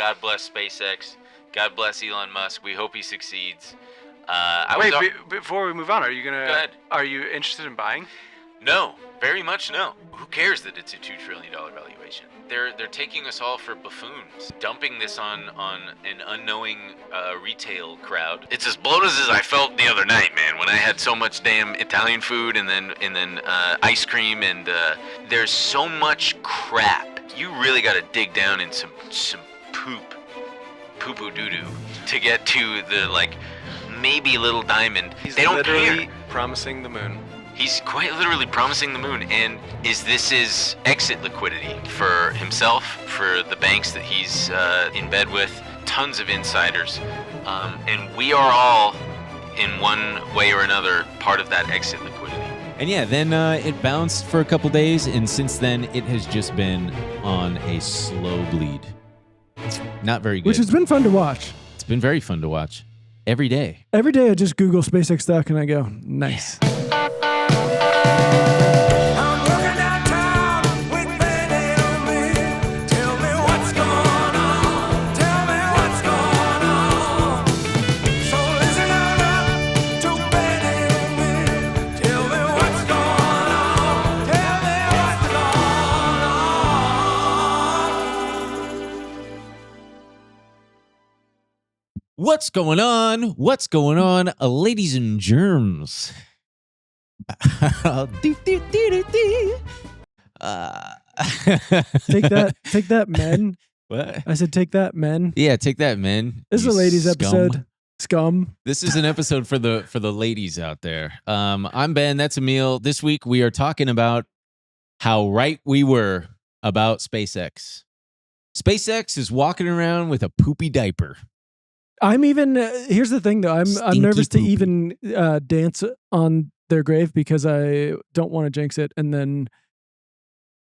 God bless SpaceX. God bless Elon Musk. We hope he succeeds. Before we move on, Go ahead. Are you interested in buying? No, very much no. Who cares that it's a $2 trillion valuation? They're taking us all for buffoons, dumping this on an unknowing retail crowd. It's as bloated as I felt the other night, man, when I had so much damn Italian food and then ice cream, and there's so much crap. You really got to dig down in some poo-poo doo-doo to get to the, like, maybe little diamond. They don't literally promising the moon. He's quite literally promising the moon, and this his exit liquidity for himself, for the banks that he's in bed with, tons of insiders, and we are all, in one way or another, part of that exit liquidity. And yeah, then it bounced for a couple days, and since then it has just been on a slow bleed. Not very good. Which has been fun to watch. It's been very fun to watch. Every day. Every day I just Google SpaceX stock and I go, nice. Yeah. What's going on? What's going on, ladies and germs? Take that, men. What? I said, take that, men. Yeah, take that, men. This is a ladies' episode. Scum. This is an episode for the ladies out there. I'm Ben. That's Emil. This week we are talking about how right we were about SpaceX. SpaceX is walking around with a poopy diaper. I'm even. Here's the thing, though. I'm nervous to even dance on their grave because I don't want to jinx it, and then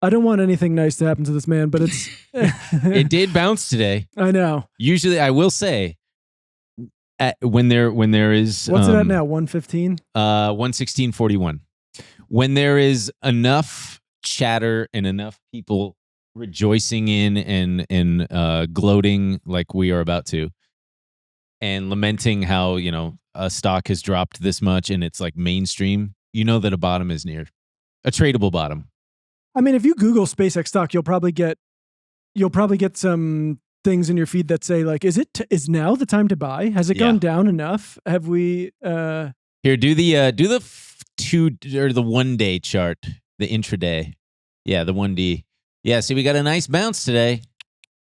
I don't want anything nice to happen to this man. But it's it did bounce today. I know. Usually, I will say, when there is what's it at now? 115. 116.41. When there is enough chatter and enough people rejoicing in and gloating like we are about to, and lamenting how, you know, a stock has dropped this much and it's like mainstream, you know that a bottom is near. A tradable bottom. I mean, if you Google SpaceX stock, you'll probably get some things in your feed that say like, is now the time to buy? Has it gone down enough? Have we Here, do the 2 or the 1 day chart, the intraday. Yeah, the 1D. Yeah, see, we got a nice bounce today.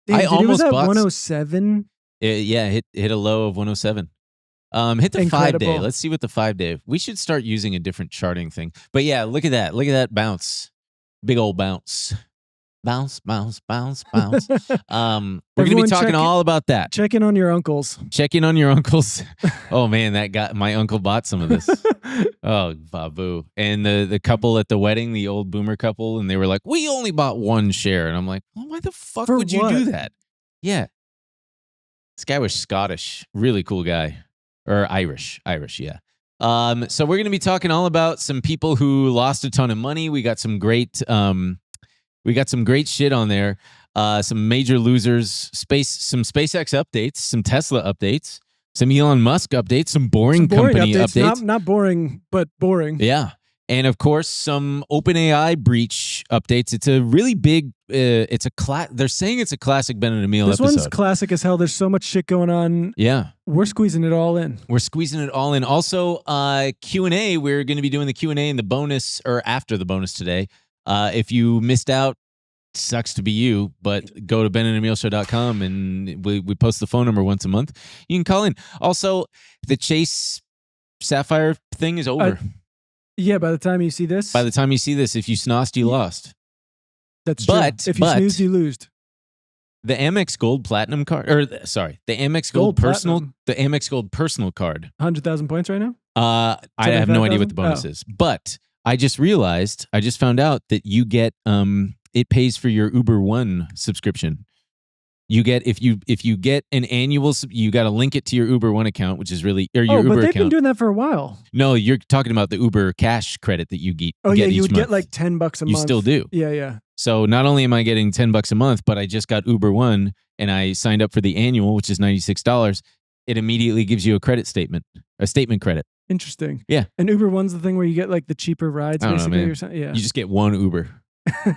Damn, I almost bought 107. Hit a low of 107. Hit the Incredible. 5 day. Let's see what the 5 day. We should start using a different charting thing. But yeah, look at that. Look at that bounce. Big old bounce. Bounce, bounce, bounce, bounce. We're going to be talking all about that. Check in on your uncles. Check in on your uncles. Oh man, my uncle bought some of this. Oh, babu. And the couple at the wedding, the old boomer couple, and they were like, we only bought 1 share. And I'm like, well, why the fuck would you do that? Yeah. This guy was Scottish. Really cool guy. Or Irish, yeah. So we're going to be talking all about some people who lost a ton of money. We got some great shit on there. Some major losers, some SpaceX updates, some Tesla updates, some Elon Musk updates, some boring company updates. Not boring, but boring. Yeah. And of course, some OpenAI breach updates. It's a really big. They're saying it's a classic Ben and Emil episode. This one's classic as hell. There's so much shit going on. Yeah, we're squeezing it all in. Also, Q&A. We're going to be doing the Q&A in the bonus or after the bonus today. If you missed out, sucks to be you. But go to benandemilshow.com and we post the phone number once a month. You can call in. Also, the Chase Sapphire thing is over. Yeah, by the time you see this. If you snosed, you lost. That's true. If you snoozed, you lose. The Amex Gold Platinum card, the Amex Gold Personal, Platinum. The Amex Gold Personal card. 100,000 points right now? I have no idea what the bonus is. But I just found out that you get, it pays for your Uber One subscription. You get if you get an annual, you got to link it to your Uber One account, which is really your Uber account. But they've been doing that for a while. No, you're talking about the Uber Cash credit that you get. Oh yeah, you would month. get like $10 a month. You still do. Yeah. So not only am I getting $10 a month, but I just got Uber One and I signed up for the annual, which is $96. It immediately gives you a statement credit. Interesting. Yeah. And Uber One's the thing where you get like the cheaper rides, I don't know, basically, man. or something. Yeah. You just get one Uber.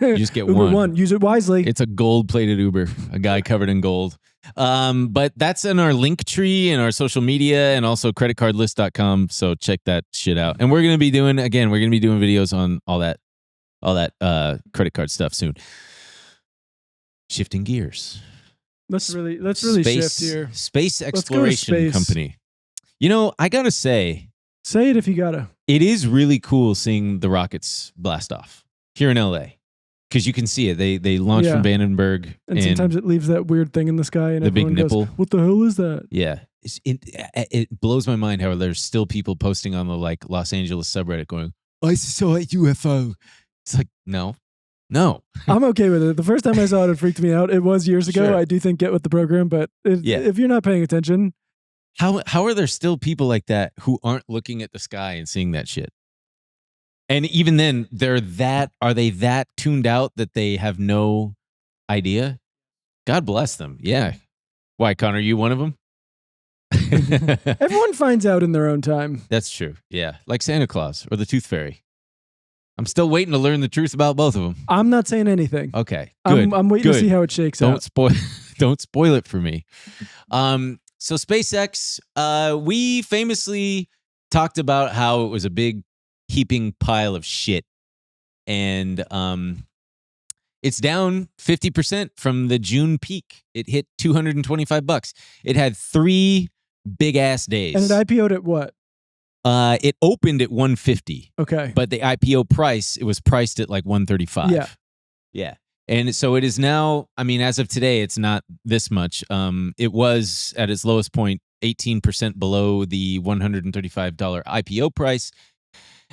You just get Uber One. Use it wisely. It's a gold-plated Uber, a guy covered in gold. But that's in our link tree and our social media and also creditcardlist.com. So check that shit out. And we're going to be doing videos on all that credit card stuff soon. Shifting gears. Let's really shift here. Space exploration company. You know, I got to say it if you got to. It is really cool seeing the rockets blast off here in LA. Because you can see it. They launch from Vandenberg. And sometimes it leaves that weird thing in the sky. And the big nipple. Goes, what the hell is that? Yeah. It blows my mind how there's still people posting on the like Los Angeles subreddit going, I saw a UFO. It's like, no. I'm okay with it. The first time I saw it freaked me out. It was years ago. Sure. I do think get with the program. But if you're not paying attention. How are there still people like that who aren't looking at the sky and seeing that shit? And even then, are they that tuned out that they have no idea? God bless them. Yeah. Why, Connor, you one of them? Everyone finds out in their own time. That's true. Yeah. Like Santa Claus or the Tooth Fairy. I'm still waiting to learn the truth about both of them. I'm not saying anything. Okay. Good. I'm waiting to see how it shakes out. Don't spoil it for me. So SpaceX, we famously talked about how it was a big heaping pile of shit. And it's down 50% from the June peak. It hit $225. It had 3 big ass days. And it IPO'd at what? It opened at $150. Okay. But the IPO price, it was priced at like $135. Yeah. Yeah. And so it is now, I mean, as of today, it's not this much. It was at its lowest point, 18% below the $135 IPO price.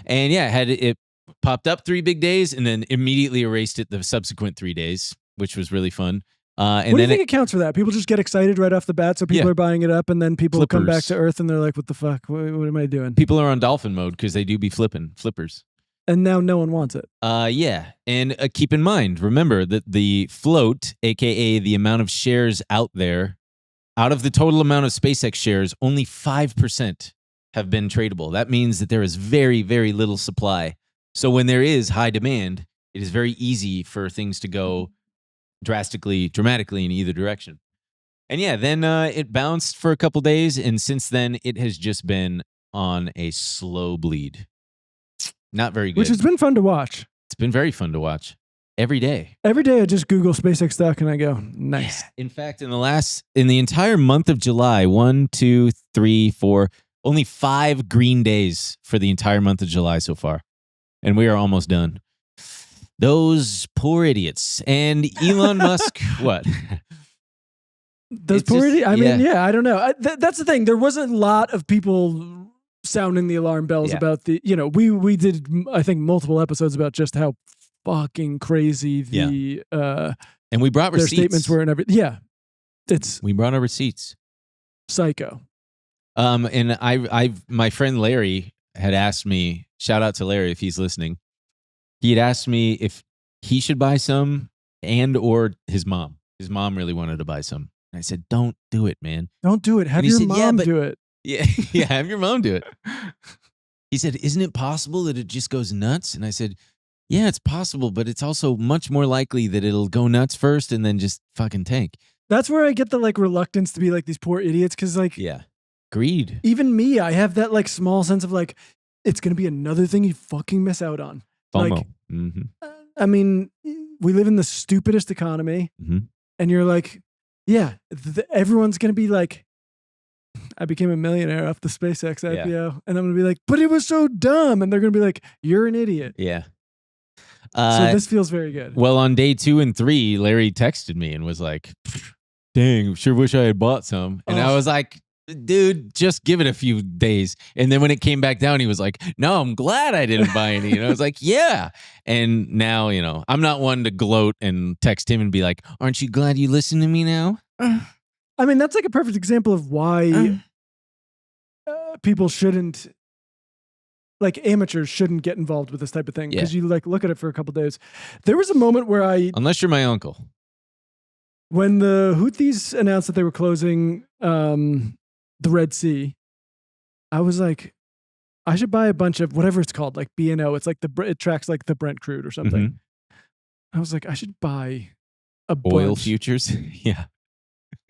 And yeah, it popped up 3 big days and then immediately erased it the subsequent 3 days, which was really fun. And what do you think accounts for that? People just get excited right off the bat, so people are buying it up, and then people come back to Earth and they're like, what the fuck? What am I doing? People are on dolphin mode because they do be flippers. And now no one wants it. Yeah. And keep in mind, remember that the float, aka the amount of shares out there, out of the total amount of SpaceX shares, only 5% have been tradable. That means that there is very, very little supply. So when there is high demand, it is very easy for things to go dramatically in either direction. And yeah, then it bounced for a couple days, and since then it has just been on a slow bleed. Not very good. Which has been fun to watch. It's been very fun to watch. Every day. Every day I just Google SpaceX stock and I go, nice. Yeah. In fact, in the entire month of July, 1, 2, 3, 4, only 5 green days for the entire month of July so far. And we are almost done. Those poor idiots. And Elon Musk, what? Those poor idiots? I mean, yeah, I don't know. That's the thing. There wasn't a lot of people sounding the alarm bells about the, we did, I think, multiple episodes about just how fucking crazy the, and we brought receipts. Their statements were and everything. Yeah. We brought our receipts. Psycho. And my friend Larry had asked me, shout out to Larry if he's listening. He had asked me if he should buy some or his mom. His mom really wanted to buy some. And I said, don't do it, man. Don't do it. Have your mom do it. Yeah, have your mom do it. He said, isn't it possible that it just goes nuts? And I said, yeah, it's possible, but it's also much more likely that it'll go nuts first and then just fucking tank. That's where I get the reluctance to be like these poor idiots. Cause greed. Even me, I have that small sense of it's going to be another thing you fucking miss out on. FOMO. I mean, we live in the stupidest economy and you're like, yeah, everyone's going to be like, I became a millionaire off the SpaceX IPO. And I'm going to be like, but it was so dumb. And they're going to be like, you're an idiot. Yeah. So this feels very good. Well, on day 2 and 3, Larry texted me and was like, dang, sure wish I had bought some. And I was like, dude, just give it a few days. And then when it came back down, he was like, no, I'm glad I didn't buy any. And I was like, yeah. And now, I'm not one to gloat and text him and be like, aren't you glad you listened to me now? I mean, that's a perfect example of why people shouldn't like amateurs shouldn't get involved with this type of thing because you like look at it for a couple days. There was a moment where unless you're my uncle, when the Houthis announced that they were closing the Red Sea, I was like, I should buy a bunch of whatever it's called, like B&O. It's like it tracks like the Brent crude or something. Mm-hmm. I was like, I should buy oil bunch. Futures. Yeah.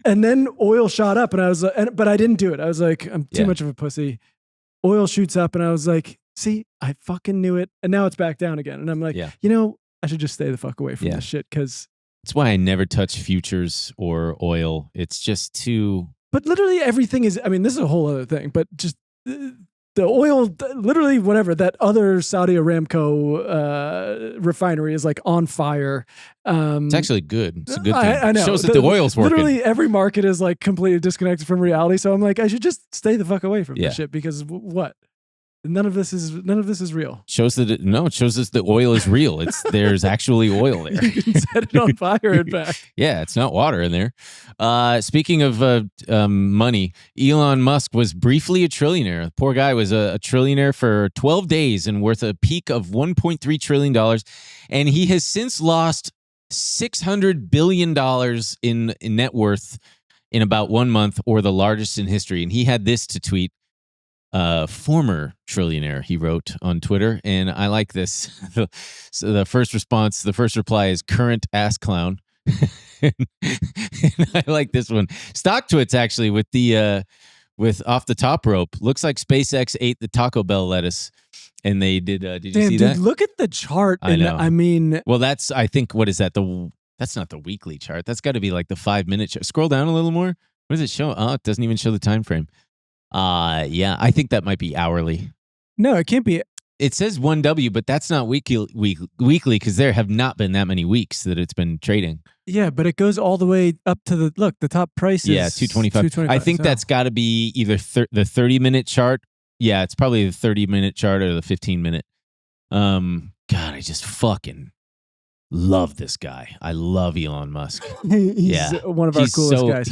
And then oil shot up, and I was, but I didn't do it. I was like, I'm too much of a pussy. Oil shoots up, and I was like, see, I fucking knew it. And now it's back down again. And I'm like, I should just stay the fuck away from this shit because. That's why I never touch futures or oil. It's just too. But literally everything is. I mean, this is a whole other thing. But just the oil, literally whatever, that other Saudi Aramco refinery is like on fire. It's actually good. It's a good thing. I know. It shows that the oil's working. Literally every market is like completely disconnected from reality. So I'm like, I should just stay the fuck away from this shit because what? None of this is real. Shows that it shows us the oil is real. There's actually oil there. You can set it on fire and back. Yeah, it's not water in there. Speaking of money, Elon Musk was briefly a trillionaire. The poor guy was a trillionaire for 12 days and worth a peak of $1.3 trillion. And he has since lost $600 billion in net worth in about 1 month, or the largest in history. And he had this to tweet. Former trillionaire, he wrote on Twitter, and I like this. So the first reply is current ass clown. And I like this one. StockTwits actually with the with off the top rope. Looks like SpaceX ate the Taco Bell lettuce, and they did. Did you see that? Look at the chart. I know. I mean, well, that's I think what is that? That's not the weekly chart. That's got to be like the 5-minute chart. Scroll down a little more. What does it show? Oh, it doesn't even show the time frame. Yeah, I think that might be hourly. No, it can't be. It says 1W, but that's not weekly because there have not been that many weeks that it's been trading. Yeah, but it goes all the way up to the top price is 225. I think that's got to be either the 30-minute chart. Yeah, it's probably the 30-minute chart or the 15-minute. God, I just fucking love this guy. I love Elon Musk. He's one of our coolest guys.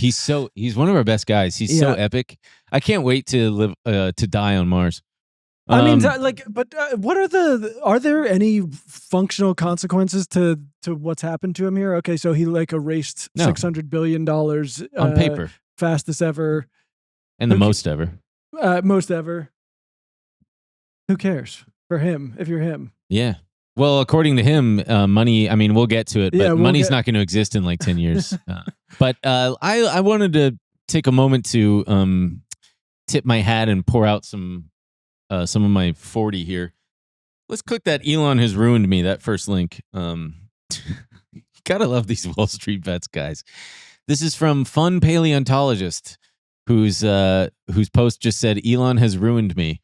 He's one of our best guys. He's so epic. I can't wait to live to die on Mars. I mean, but what are there any functional consequences to what's happened to him here? Okay, so he like erased $600 billion on paper, fastest ever, and the most ever. Most ever. Who cares for him if you're him? Yeah. Well, according to him, money, I mean, we'll get to it, but money's not going to exist in like 10 years. But I wanted to take a moment to tip my hat and pour out some of my 40 here. Let's click that Elon has ruined me, that first link. You gotta love these Wall Street bets, guys. This is from Fun Paleontologist, whose post just said, Elon has ruined me.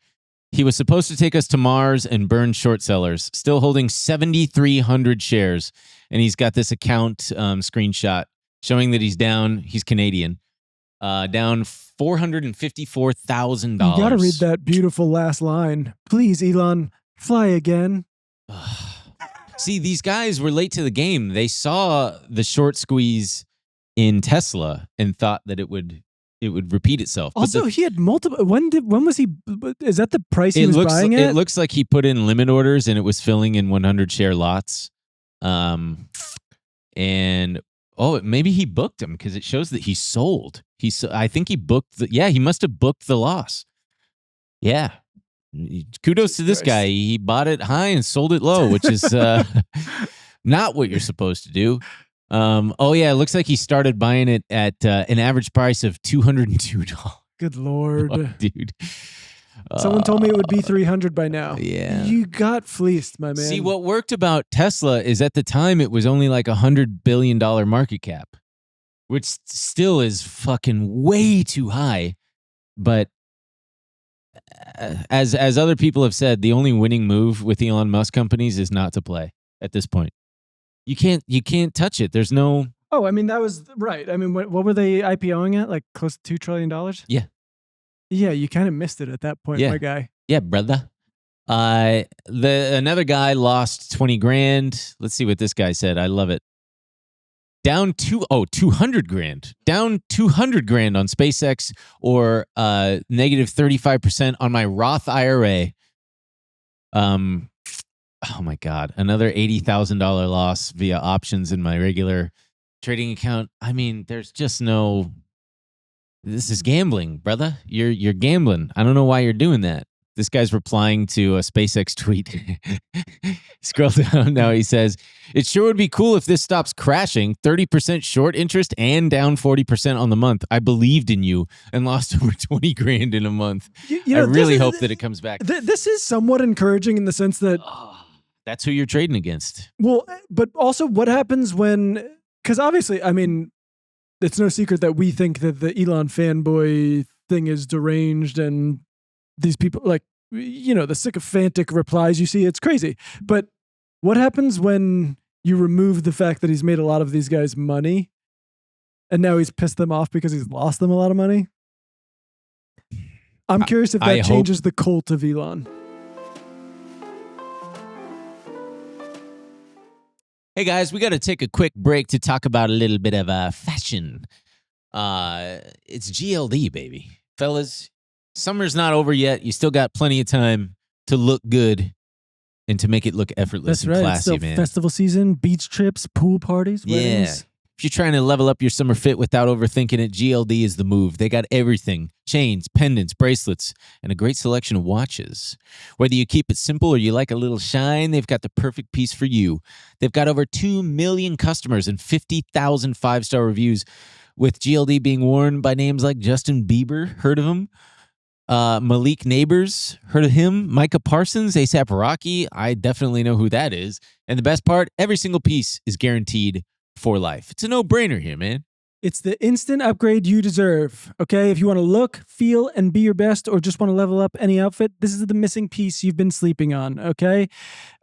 He was supposed to take us to Mars and burn short sellers, still holding 7,300 shares. And he's got this account screenshot showing that he's down. He's Canadian. Down $454,000. You got to read that beautiful last line. Please, Elon, fly again. See, these guys were late to the game. They saw the short squeeze in Tesla and thought that it would repeat itself. Also, he had multiple. When was he? Is that the price he was buying at? It looks like he put in limit orders and it was filling in 100 share lots. And maybe he booked them because it shows that he sold. I think he booked. He must have booked the loss. Yeah. Kudos to this guy. He bought it high and sold it low, which is not what you're supposed to do. It looks like he started buying it at an average price of $202. Good Lord. Oh, dude. Someone told me it would be 300 by now. Yeah. You got fleeced, my man. See, what worked about Tesla is at the time it was only like $100 billion market cap, which still is fucking way too high. But as other people have said, the only winning move with Elon Musk companies is not to play at this point. You can't touch it. There's no. Oh, I mean, that was right. I mean, what were they IPOing at? Like close to $2 trillion? Yeah. Yeah, you kind of missed it at that point, my guy. Yeah, brother. Another guy lost 20 grand. Let's see what this guy said. I love it. Down 200 grand. Down 200 grand on SpaceX, or negative 35% on my Roth IRA. Oh my God, another $80,000 loss via options in my regular trading account. I mean, there's just no. This is gambling, brother. You're gambling. I don't know why you're doing that. This guy's replying to a SpaceX tweet. Scroll down now. He says, "It sure would be cool if this stops crashing. 30% short interest and down 40% on the month. I believed in you and lost over 20 grand in a month. I really hope that it comes back." This is somewhat encouraging in the sense that that's who you're trading against. Well, but also what happens when, because obviously, I mean, it's no secret that we think that the Elon fanboy thing is deranged and these people, like, the sycophantic replies you see, it's crazy. But what happens when you remove the fact that he's made a lot of these guys money and now he's pissed them off because he's lost them a lot of money? I'm curious if that changes the cult of Elon. Hey guys, we got to take a quick break to talk about a little bit of fashion. It's GLD, baby. Fellas, summer's not over yet. You still got plenty of time to look good and to make it look effortless and classy, it's still man. Festival season, beach trips, pool parties, weddings. Yeah. If you're trying to level up your summer fit without overthinking it, GLD is the move. They got everything: chains, pendants, bracelets, and a great selection of watches. Whether you keep it simple or you like a little shine, they've got the perfect piece for you. They've got over 2 million customers and 50,000 5-star reviews, with GLD being worn by names like Justin Bieber, heard of him? Malik Neighbors, heard of him? Micah Parsons, A$AP Rocky, I definitely know who that is. And the best part, every single piece is guaranteed for life. It's a no-brainer here, man. It's the instant upgrade you deserve, okay? If you want to look, feel, and be your best, or just want to level up any outfit, this is the missing piece you've been sleeping on, okay?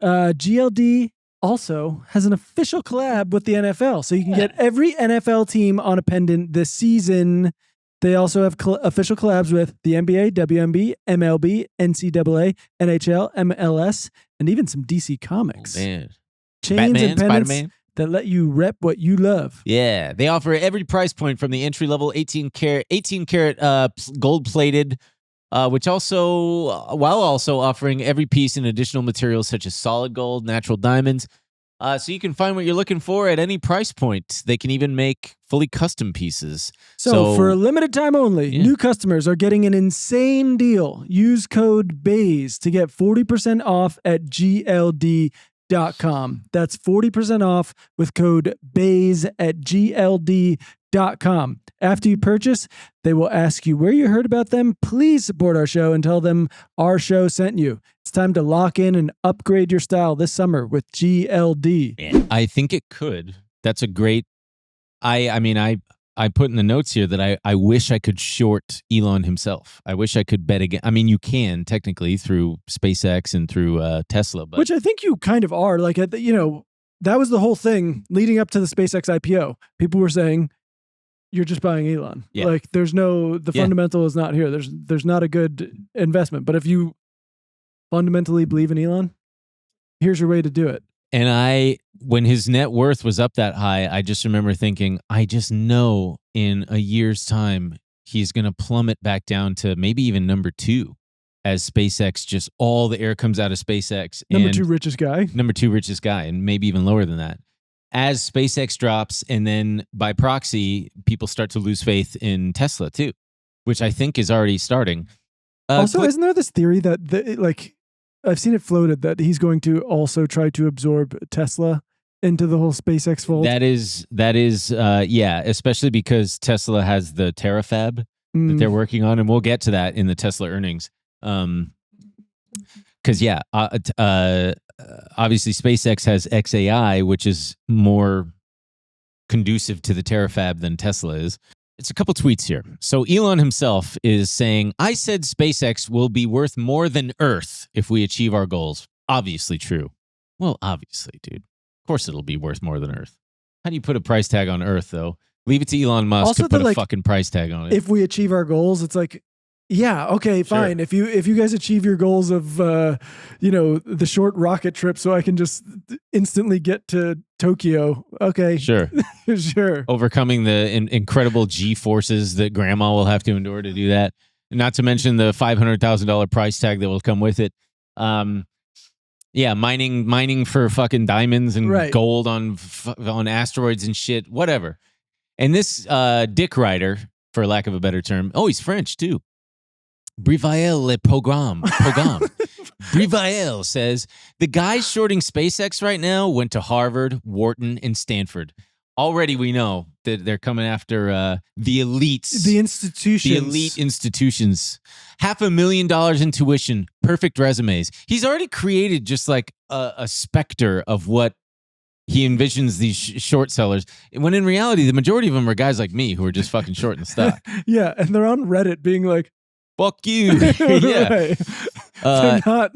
GLD also has an official collab with the NFL, so you can get every NFL team on a pendant this season. They also have official collabs with the NBA, WNBA, MLB, NCAA, NHL, MLS, and even some DC Comics. Oh, man. Chains Batman, and pendants Spider-Man. that let you rep what you love. Yeah, they offer every price point from the entry-level 18 karat gold-plated, which also, while also offering every piece in additional materials such as solid gold, natural diamonds. So you can find what you're looking for at any price point. They can even make fully custom pieces. So for a limited time only, new customers are getting an insane deal. Use code BAZE to get 40% off at GLD.com. That's 40% off with code BAZE at GLD.com. After you purchase, they will ask you where you heard about them. Please support our show and tell them our show sent you. It's time to lock in and upgrade your style this summer with GLD. Yeah, I think it could. That's a great. I mean, I put in the notes here that I wish I could short Elon himself. I wish I could bet again. I mean, you can technically through SpaceX and through Tesla, but which I think you kind of are. Like, that was the whole thing leading up to the SpaceX IPO. People were saying, you're just buying Elon. Yeah. Like, the fundamental is not here. There's not a good investment. But if you fundamentally believe in Elon, here's your way to do it. And when his net worth was up that high, I just remember thinking, I just know in a year's time, he's going to plummet back down to maybe even number 2 as SpaceX, just all the air comes out of SpaceX. Number 2 richest guy, and maybe even lower than that. As SpaceX drops, and then by proxy, people start to lose faith in Tesla too, which I think is already starting. Also, isn't there this theory that I've seen it floated that he's going to also try to absorb Tesla into the whole SpaceX fold? That is, yeah, especially because Tesla has the Terafab that they're working on, and we'll get to that in the Tesla earnings. Because obviously SpaceX has XAI, which is more conducive to the Terafab than Tesla is. It's a couple tweets here. So Elon himself is saying, I said SpaceX will be worth more than Earth if we achieve our goals. Obviously true. Well, obviously, dude. Of course it'll be worth more than Earth. How do you put a price tag on Earth, though? Leave it to Elon Musk also to put a fucking price tag on it. If we achieve our goals, it's like, yeah, okay, fine. Sure. If you guys achieve your goals of the short rocket trip, so I can just instantly get to Tokyo, okay, Sure. sure. Overcoming the incredible G forces that Grandma will have to endure to do that, not to mention the $500,000 price tag that will come with it. Yeah, mining for fucking diamonds and Right. gold on asteroids and shit, whatever. And this dick rider, for lack of a better term, he's French too. Brivael le Pogam. Brivael says, the guys shorting SpaceX right now went to Harvard, Wharton, and Stanford. Already we know that they're coming after the elites. The institutions. The elite institutions. $500,000 in tuition, perfect resumes. He's already created just like a specter of what he envisions these short sellers, when in reality, the majority of them are guys like me who are just fucking shorting the stock. Yeah, and they're on Reddit being like, fuck you. Yeah. Right. They're not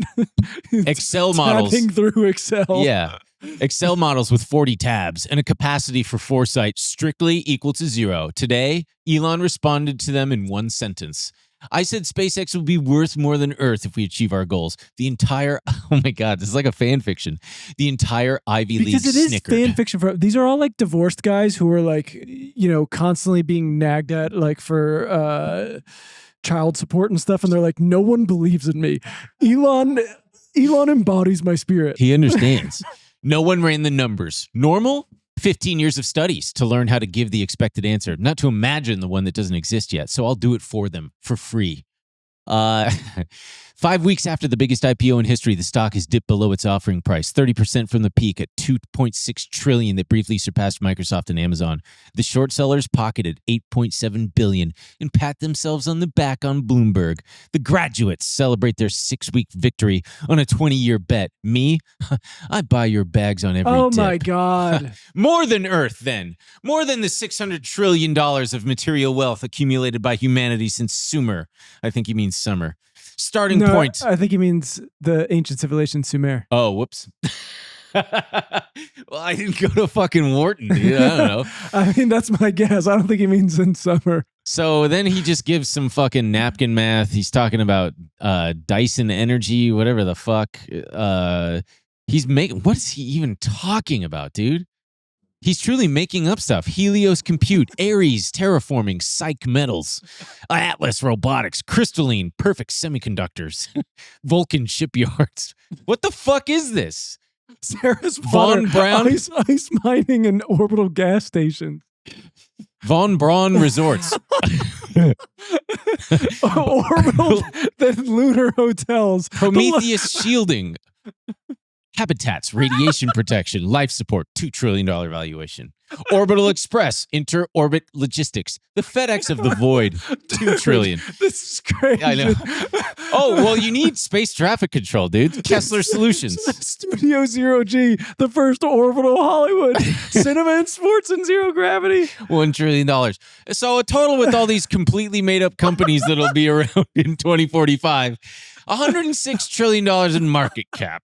Excel models. tapping through Excel. Yeah. Excel models with 40 tabs and a capacity for foresight strictly equal to 0. Today, Elon responded to them in one sentence. I said SpaceX will be worth more than Earth if we achieve our goals. The entire, oh my God, this is like a fan fiction. The entire Ivy League because it is snickered. fan fiction. These are all like divorced guys who are like, constantly being nagged at like for child support and stuff. And they're like, no one believes in me. Elon embodies my spirit. He understands. No one ran the numbers. Normal? 15 years of studies to learn how to give the expected answer, not to imagine the one that doesn't exist yet. So I'll do it for them for free. 5 weeks after the biggest IPO in history, the stock has dipped below its offering price, 30% from the peak at $2.6 trillion that briefly surpassed Microsoft and Amazon. The short sellers pocketed $8.7 billion and pat themselves on the back on Bloomberg. The graduates celebrate their 6-week victory on a 20-year bet. Me? I buy your bags on every Oh dip. my God. More than Earth, then. More than the $600 trillion of material wealth accumulated by humanity since Sumer. I think he means summer. Starting point. I think he means the ancient civilization Sumer. Oh, whoops. Well, I didn't go to fucking Wharton, dude. I don't know. I mean, that's my guess. I don't think he means in summer. So then he just gives some fucking napkin math. He's talking about Dyson Energy, whatever the fuck. He's making. What is he even talking about, dude? He's truly making up stuff. Helios Compute, Ares Terraforming, Psych Metals, Atlas Robotics, Crystalline, Perfect Semiconductors, Vulcan Shipyards. What the fuck is this? Sarah's Von Braun, ice mining and orbital gas stations. Von Braun Resorts. Orbital, then lunar hotels. Prometheus Shielding. Habitats, radiation protection, life support, $2 trillion valuation. Orbital Express, inter-orbit logistics, the FedEx of the void, $2 trillion. This is crazy. I know. Oh, well, you need space traffic control, dude. Kessler Solutions. Studio Zero G, the first orbital Hollywood. Cinema and sports and zero gravity. $1 trillion. So a total with all these completely made up companies that'll be around in 2045. $106 trillion in market cap.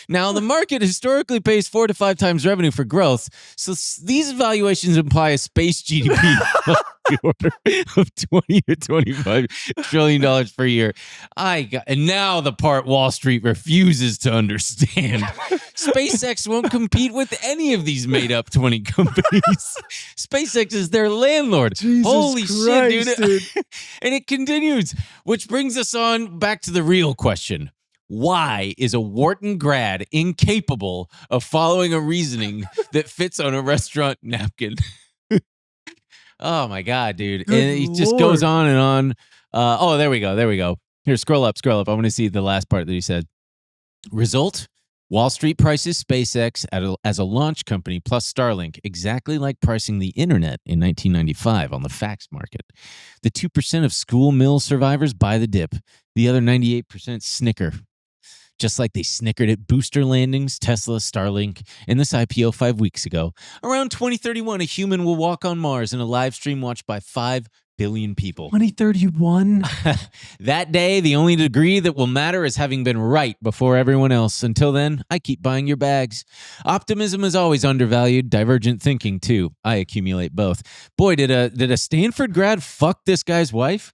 Now, the market historically pays 4 to 5 times revenue for growth, so these valuations imply a space GDP of the order of $20 to $25 trillion per year. And now the part Wall Street refuses to understand. SpaceX won't compete with any of these made-up 20 companies. SpaceX is their landlord. Jesus Holy Christ, shit, dude. And it continues, which brings us on back to the real question. Why is a Wharton grad incapable of following a reasoning that fits on a restaurant napkin? Oh my God, dude. Good And he just Lord. goes on and on. There we go. Here, scroll up. I want to see the last part that he said. Result? Wall Street prices SpaceX as a launch company plus Starlink, exactly like pricing the internet in 1995 on the fax market. The 2% of school mill survivors buy the dip. The other 98% snicker. Just like they snickered at booster landings, Tesla, Starlink, and this IPO 5 weeks ago. Around 2031, a human will walk on Mars in a live stream watched by 5 billion people. 2031. That day, the only degree that will matter is having been right before everyone else. Until then, I keep buying your bags. Optimism is always undervalued. Divergent thinking, too. I accumulate both. Boy, did a Stanford grad fuck this guy's wife?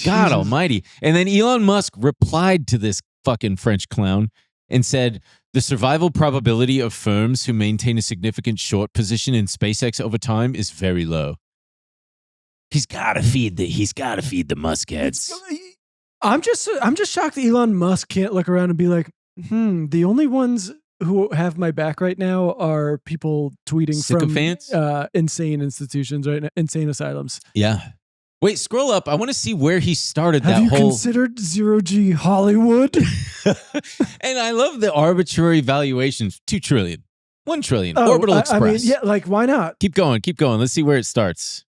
God almighty. And then Elon Musk replied to this fucking French clown and said, the survival probability of firms who maintain a significant short position in SpaceX over time is very low. He's got to feed the Musk heads. I'm just shocked that Elon Musk can't look around and be like, The only ones who have my back right now are people tweeting Sycophants? from insane institutions, right? Insane asylums. Yeah. Wait, scroll up. I want to see where he started Have that you whole. considered zero-G Hollywood? And I love the arbitrary valuations. 2 trillion, 1 trillion, Orbital Express. I mean, yeah, like why not? Keep going. Let's see where it starts.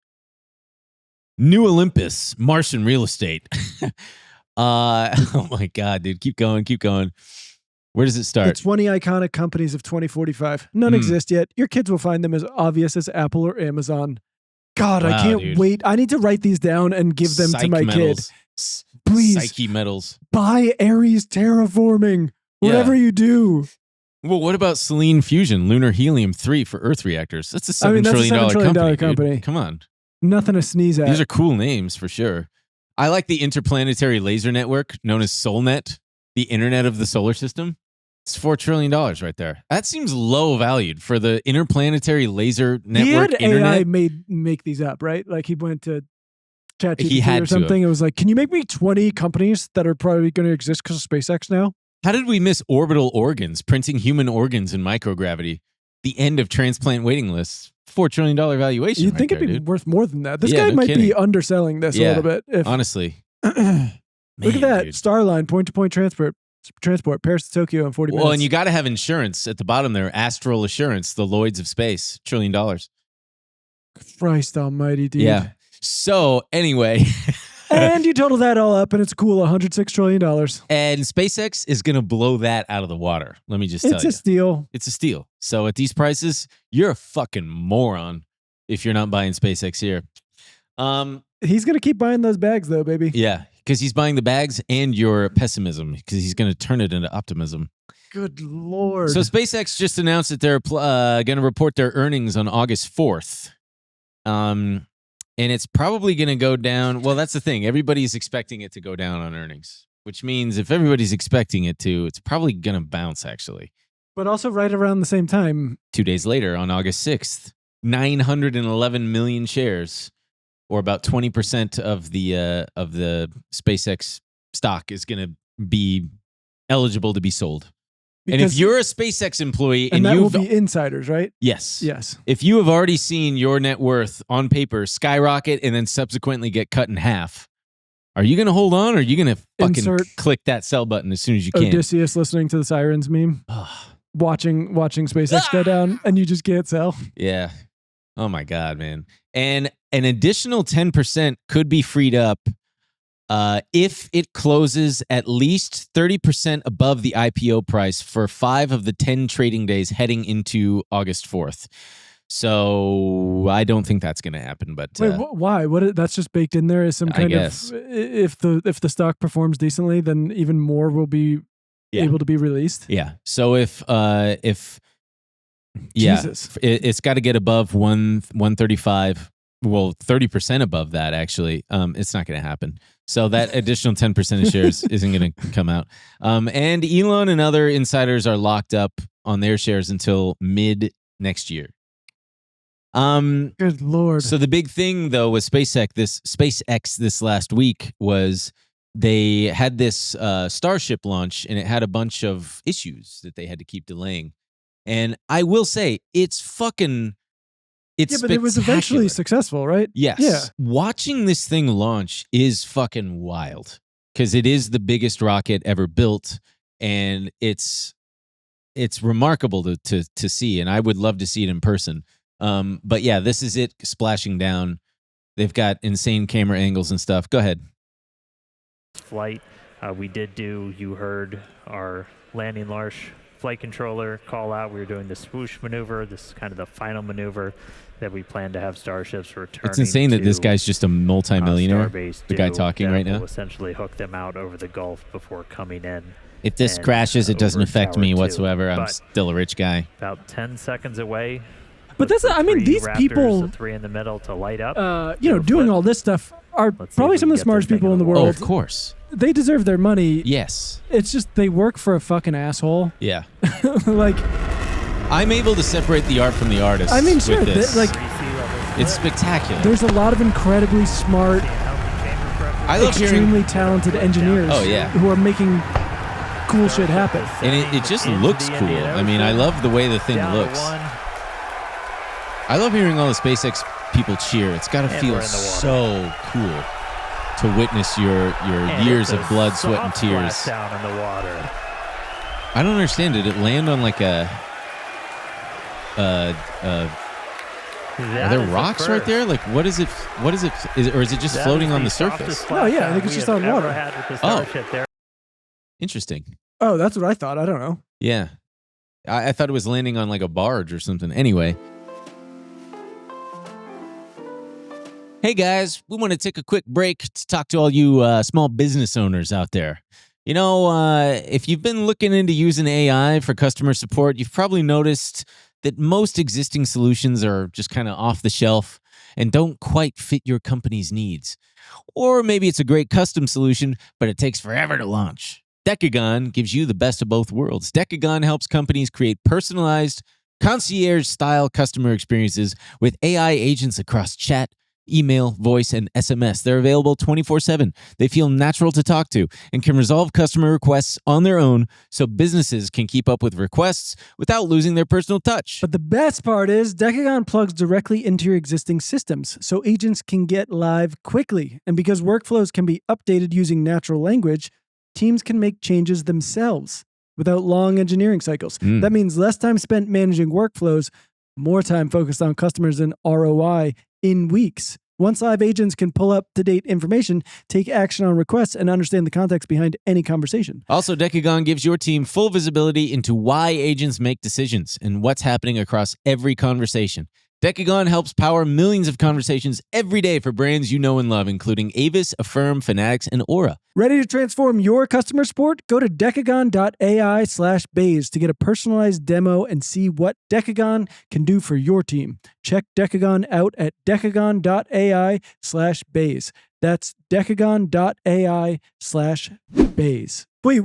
New Olympus, Martian real estate. Oh my God, dude. Keep going. Where does it start? The 20 iconic companies of 2045. None exist yet. Your kids will find them as obvious as Apple or Amazon. God, Wow, I can't dude. wait. I need to write these down and give them to my kid. Please. Psyche metals. Buy Ares Terraforming. Whatever you do. Well, what about Selene Fusion, Lunar Helium-3 for Earth reactors? That's a $7 trillion company. Dude. Come on. Nothing to sneeze at. These are cool names for sure. I like the interplanetary laser network known as SolNet, the internet of the solar system. It's $4 trillion right there. That seems low valued for the interplanetary laser network. He had internet. AI make these up, right? Like he went to He ChatGPT had or to something. have. It was like, can you make me 20 companies that are probably going to exist because of SpaceX now? How did we miss orbital organs, printing human organs in microgravity? The end of transplant waiting lists. $4 trillion valuation. You'd think right it'd be there, dude. worth more than that. This Yeah, guy no might kidding. be underselling this a little bit. Honestly. Look Man, at that. dude. Starline, point-to-point transport, Paris to Tokyo in 40 minutes. Well, and you got to have insurance at the bottom there. Astral Assurance, the Lloyds of space, $1 trillion. Christ almighty, dude. Yeah. So anyway, And you total that all up, and it's cool, $106 trillion. and SpaceX is going to blow that out of the water. Let me just tell It's you. a steal. It's a steal. So at these prices, you're a fucking moron if you're not buying SpaceX here. He's going to keep buying those bags, though, baby. Yeah, because he's buying the bags and your pessimism because he's going to turn it into optimism. Good Lord. So SpaceX just announced that they're going to report their earnings on August 4th. And it's probably going to go down. Well, that's the thing. Everybody's expecting it to go down on earnings, which means if everybody's expecting it to, it's probably going to bounce, actually. But also right around the same time. 2 days later, on August 6th, 911 million shares, or about 20% of the SpaceX stock is going to be eligible to be sold. And if you're a SpaceX employee and that will you've be insiders, right? yes, Yes. if you have already seen your net worth on paper skyrocket and then subsequently get cut in half, are you going to hold on or are you going to fucking click that sell button as soon as you can? Odysseus listening to the sirens meme, watching SpaceX go down, and you just can't sell. Yeah. Oh my God, man. And an additional 10% could be freed up if it closes at least 30% above the IPO price for 5 of the 10 trading days heading into August 4th. So I don't think that's going to happen. But wait, why? What? That's just baked in there as some kind guess. of. If the stock performs decently, then even more will be able to be released. Yeah. So if Jesus. it's got to get above 135. Well, 30% above that, actually. It's not going to happen. So that additional 10% of shares isn't going to come out. And Elon and other insiders are locked up on their shares until mid next year. Good Lord. So the big thing, though, with SpaceX this last week was they had this Starship launch, and it had a bunch of issues that they had to keep delaying. And I will say, it's fucking... It's but it was eventually successful, right? Yes. Yeah. Watching this thing launch is fucking wild because it is the biggest rocket ever built, and it's remarkable to see, and I would love to see it in person. But yeah, this is it splashing down. They've got insane camera angles and stuff. Go ahead. Flight, we did do. You heard our landing launch flight controller call out. We were doing the swoosh maneuver. This is kind of the final maneuver that we plan to have starships returning. It's insane that this guy's just a multimillionaire. The guy talking right now. We'll essentially hook them out over the Gulf before coming in. If this crashes, it doesn't affect me whatsoever. I'm still a rich guy. About 10 seconds away. But that's, I mean, these Raptors, people, the 3 in the middle to light up. Doing all this stuff are probably some of the smartest people in the world. Oh, of course. They deserve their money. Yes. It's just they work for a fucking asshole. Yeah. Like, I'm able to separate the art from the artist. I mean, sure. With this. It's spectacular. There's a lot of incredibly smart, I love extremely talented engineers. Oh, yeah. Who are making cool shit happen. And it just looks cool. I mean, I love the way the thing looks. I love hearing all the SpaceX people cheer. It's got to feel so cool to witness your years of blood, sweat, and tears. Down in the water. I don't understand. Did it land on like a are there rocks right there? Like, what is it? Or is it just floating on the surface? Oh, yeah, I think it's just on water. Oh, interesting. Oh, that's what I thought. I don't know. Yeah, I thought it was landing on like a barge or something. Anyway. Hey guys, we want to take a quick break to talk to all you small business owners out there. You know, if you've been looking into using AI for customer support, you've probably noticed that most existing solutions are just kind of off the shelf and don't quite fit your company's needs. Or maybe it's a great custom solution, but it takes forever to launch. Decagon gives you the best of both worlds. Decagon helps companies create personalized, concierge-style customer experiences with AI agents across chat, email, voice, and SMS. They're available 24/7. They feel natural to talk to and can resolve customer requests on their own so businesses can keep up with requests without losing their personal touch. But the best part is Decagon plugs directly into your existing systems so agents can get live quickly. And because workflows can be updated using natural language, teams can make changes themselves without long engineering cycles. That means less time spent managing workflows, more time focused on customers and ROI in weeks. Once live agents can pull up-to-date information, take action on requests, and understand the context behind any conversation. Also, Decagon gives your team full visibility into why agents make decisions and what's happening across every conversation. Decagon helps power millions of conversations every day for brands you know and love, including Avis, Affirm, Fanatics, and Aura. Ready to transform your customer support? Go to decagon.ai/Baze to get a personalized demo and see what Decagon can do for your team. Check Decagon out at decagon.ai/Baze. That's decagon.ai/Baze. Wait,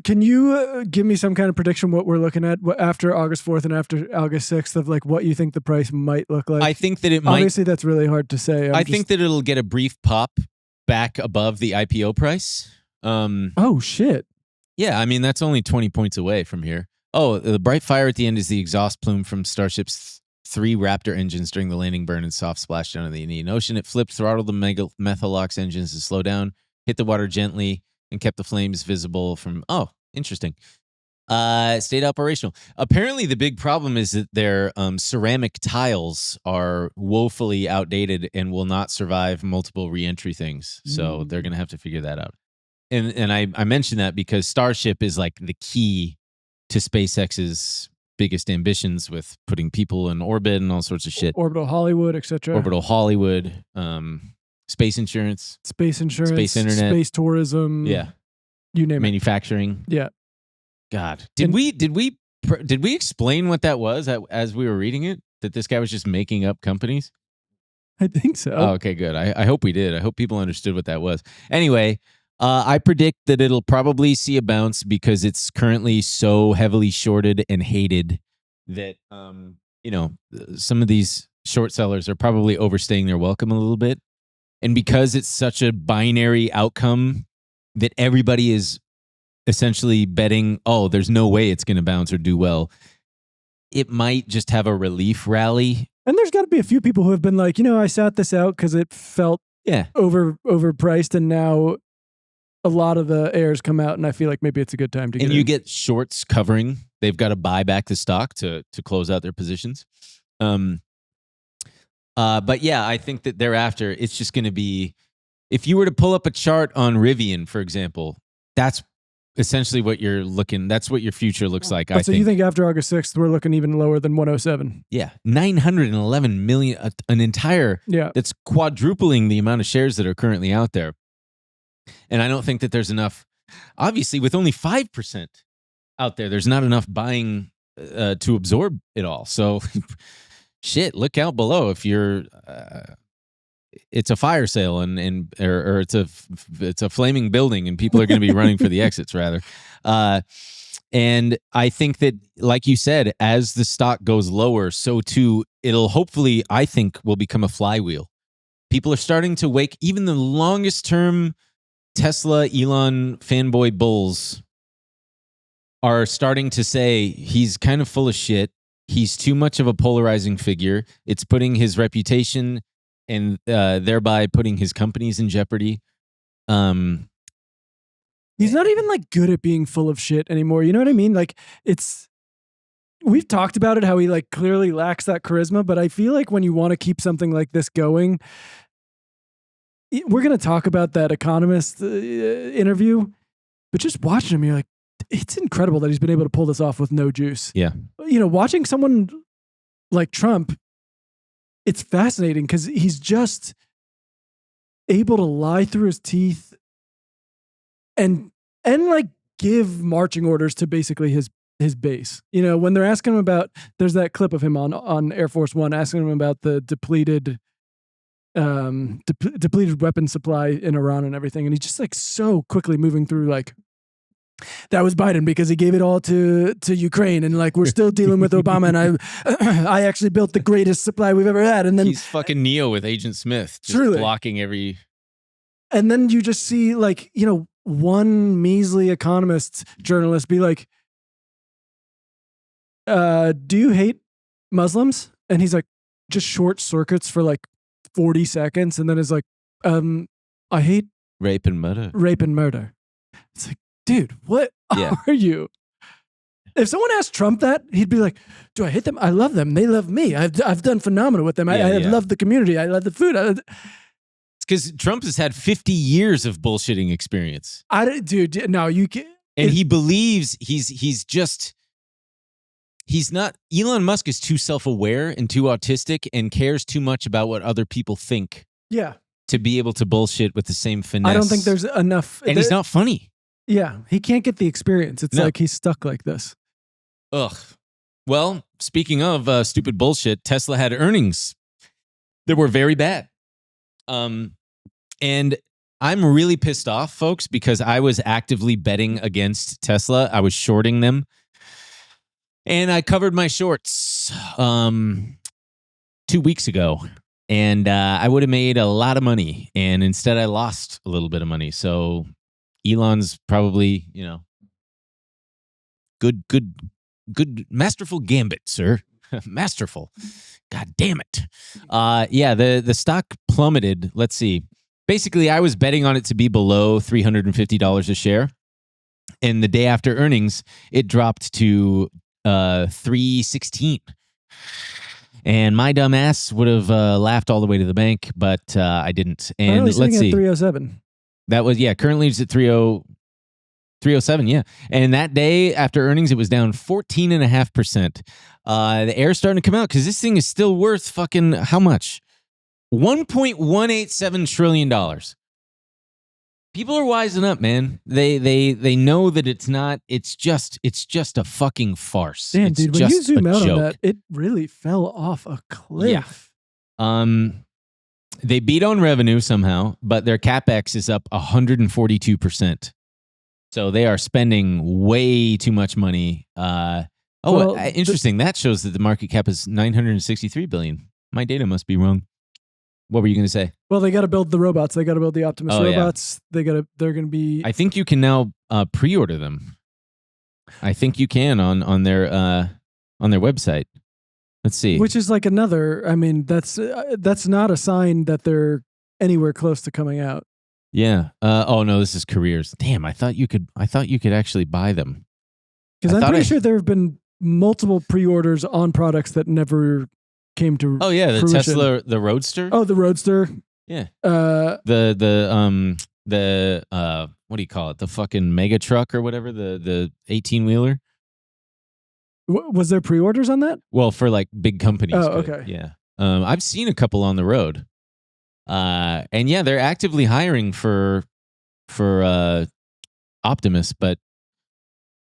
can you give me some kind of prediction what we're looking at after August 4th and after August 6th of like what you think the price might look like? I think that it might. Obviously, that's really hard to say. I think that it'll get a brief pop back above the IPO price. Oh, shit. Yeah, I mean, that's only 20 points away from here. Oh, the bright fire at the end is the exhaust plume from Starship's 3 Raptor engines during the landing burn and soft splashdown of the Indian Ocean. It flipped, throttled the Methalox engines to slow down, hit the water gently, and kept the flames visible from... Oh, interesting. Stayed operational. Apparently, the big problem is that their ceramic tiles are woefully outdated and will not survive multiple re-entry things. So they're going to have to figure that out. And I mention that because Starship is like the key to SpaceX's biggest ambitions with putting people in orbit and all sorts of shit. Orbital Hollywood, etc. Orbital Hollywood, space insurance, space internet, space tourism. Yeah, you name manufacturing. Yeah. God, did we explain what that was as we were reading it? That this guy was just making up companies? I think so. Oh, okay, good. I hope we did. I hope people understood what that was. Anyway, I predict that it'll probably see a bounce because it's currently so heavily shorted and hated that some of these short sellers are probably overstaying their welcome a little bit. And because it's such a binary outcome that everybody is essentially betting, oh, there's no way it's going to bounce or do well, it might just have a relief rally. And there's got to be a few people who have been like, I sat this out because it felt overpriced, and now a lot of the airs come out, and I feel like maybe it's a good time to get in. And you get shorts covering. They've got to buy back the stock to close out their positions. But yeah, I think that thereafter, it's just going to be, if you were to pull up a chart on Rivian, for example, that's essentially what that's what your future looks like. So you think after August 6th, we're looking even lower than 107? Yeah. 911 million, an entire, that's quadrupling the amount of shares that are currently out there. And I don't think that there's enough, obviously with only 5% out there, there's not enough buying to absorb it all. So shit, look out below if you're, it's a fire sale or it's a flaming building and people are going to be running for the exits rather. And I think that, like you said, as the stock goes lower, so too, it'll hopefully, I think, will become a flywheel. People are starting to wake, even the longest term Tesla, Elon fanboy bulls are starting to say he's kind of full of shit. He's too much of a polarizing figure. It's putting his reputation and thereby putting his companies in jeopardy. He's not even like good at being full of shit anymore. You know what I mean? Like we've talked about it, how he like clearly lacks that charisma, but I feel like when you want to keep something like this going, we're going to talk about that Economist interview, but just watching him, you're like, it's incredible that he's been able to pull this off with no juice. Yeah. You know, watching someone like Trump, it's fascinating because he's just able to lie through his teeth and like give marching orders to basically his base. You know, when they're asking him about, there's that clip of him on Air Force One asking him about the depleted weapon supply in Iran and everything, and he's just like so quickly moving through like, that was Biden because he gave it all to Ukraine, and like we're still dealing with Obama, and I actually built the greatest supply we've ever had. And then he's fucking Neo with Agent Smith, just truly blocking every. And then you just see like, you know, one measly Economist journalist be like, "Do you hate Muslims?" And he's like, just short circuits for like 40 seconds, and then is like, "I hate rape and murder." It's like, dude, what Yeah. are you? If someone asked Trump that, he'd be like, do I hate them? I love them. They love me. I've done phenomenal with them. I love the community. I love the food. It's because Trump has had 50 years of bullshitting experience. Dude, no, you can. And he believes he's not, Elon Musk is too self-aware and too autistic and cares too much about what other people think. Yeah. To be able to bullshit with the same finesse. I don't think there's enough. And he's not funny. Yeah, he can't get the experience. It's like he's stuck like this. Ugh. Well, speaking of stupid bullshit, Tesla had earnings that were very bad. And I'm really pissed off, folks, because I was actively betting against Tesla. I was shorting them. And I covered my shorts 2 weeks ago. And I would have made a lot of money. And instead I lost a little bit of money. So Elon's probably, you know, good, masterful gambit, sir. Masterful. God damn it. Yeah, the stock plummeted. Let's see. Basically, I was betting on it to be below $350 a share. And the day after earnings, it dropped to $316. And my dumb ass would have laughed all the way to the bank, but I didn't. And let's see. At 307. That was, currently it's at 307, yeah. And that day after earnings, it was down 14.5%. The air's starting to come out because this thing is still worth fucking how much? $1.187 trillion. People are wising up, man. They know that it's not, it's just a fucking farce. Damn, it's dude, when you zoom out joke. on that, it really fell off a cliff. Yeah. They beat on revenue somehow, but their CapEx is up 142%. So they are spending way too much money. Interesting. That shows that the market cap is $963 billion. My data must be wrong. What were you going to say? Well, they got to build the robots. They got to build the Optimus robots. Yeah. They're going to be. I think you can now pre-order them. I think you can on their website. Let's see. Which is like another. I mean, that's not a sign that they're anywhere close to coming out. Yeah. Oh no, this is careers. Damn, I thought you could actually buy them. Because I'm pretty sure there have been multiple pre-orders on products that never came to. Oh yeah, the fruition. Tesla, the Roadster. Oh, the Roadster. Yeah. The what do you call it? The fucking mega truck or whatever. The 18-wheeler. Was there pre-orders on that? Well, for like big companies. Oh, okay. Yeah. I've seen a couple on the road. And yeah, they're actively hiring for Optimus, but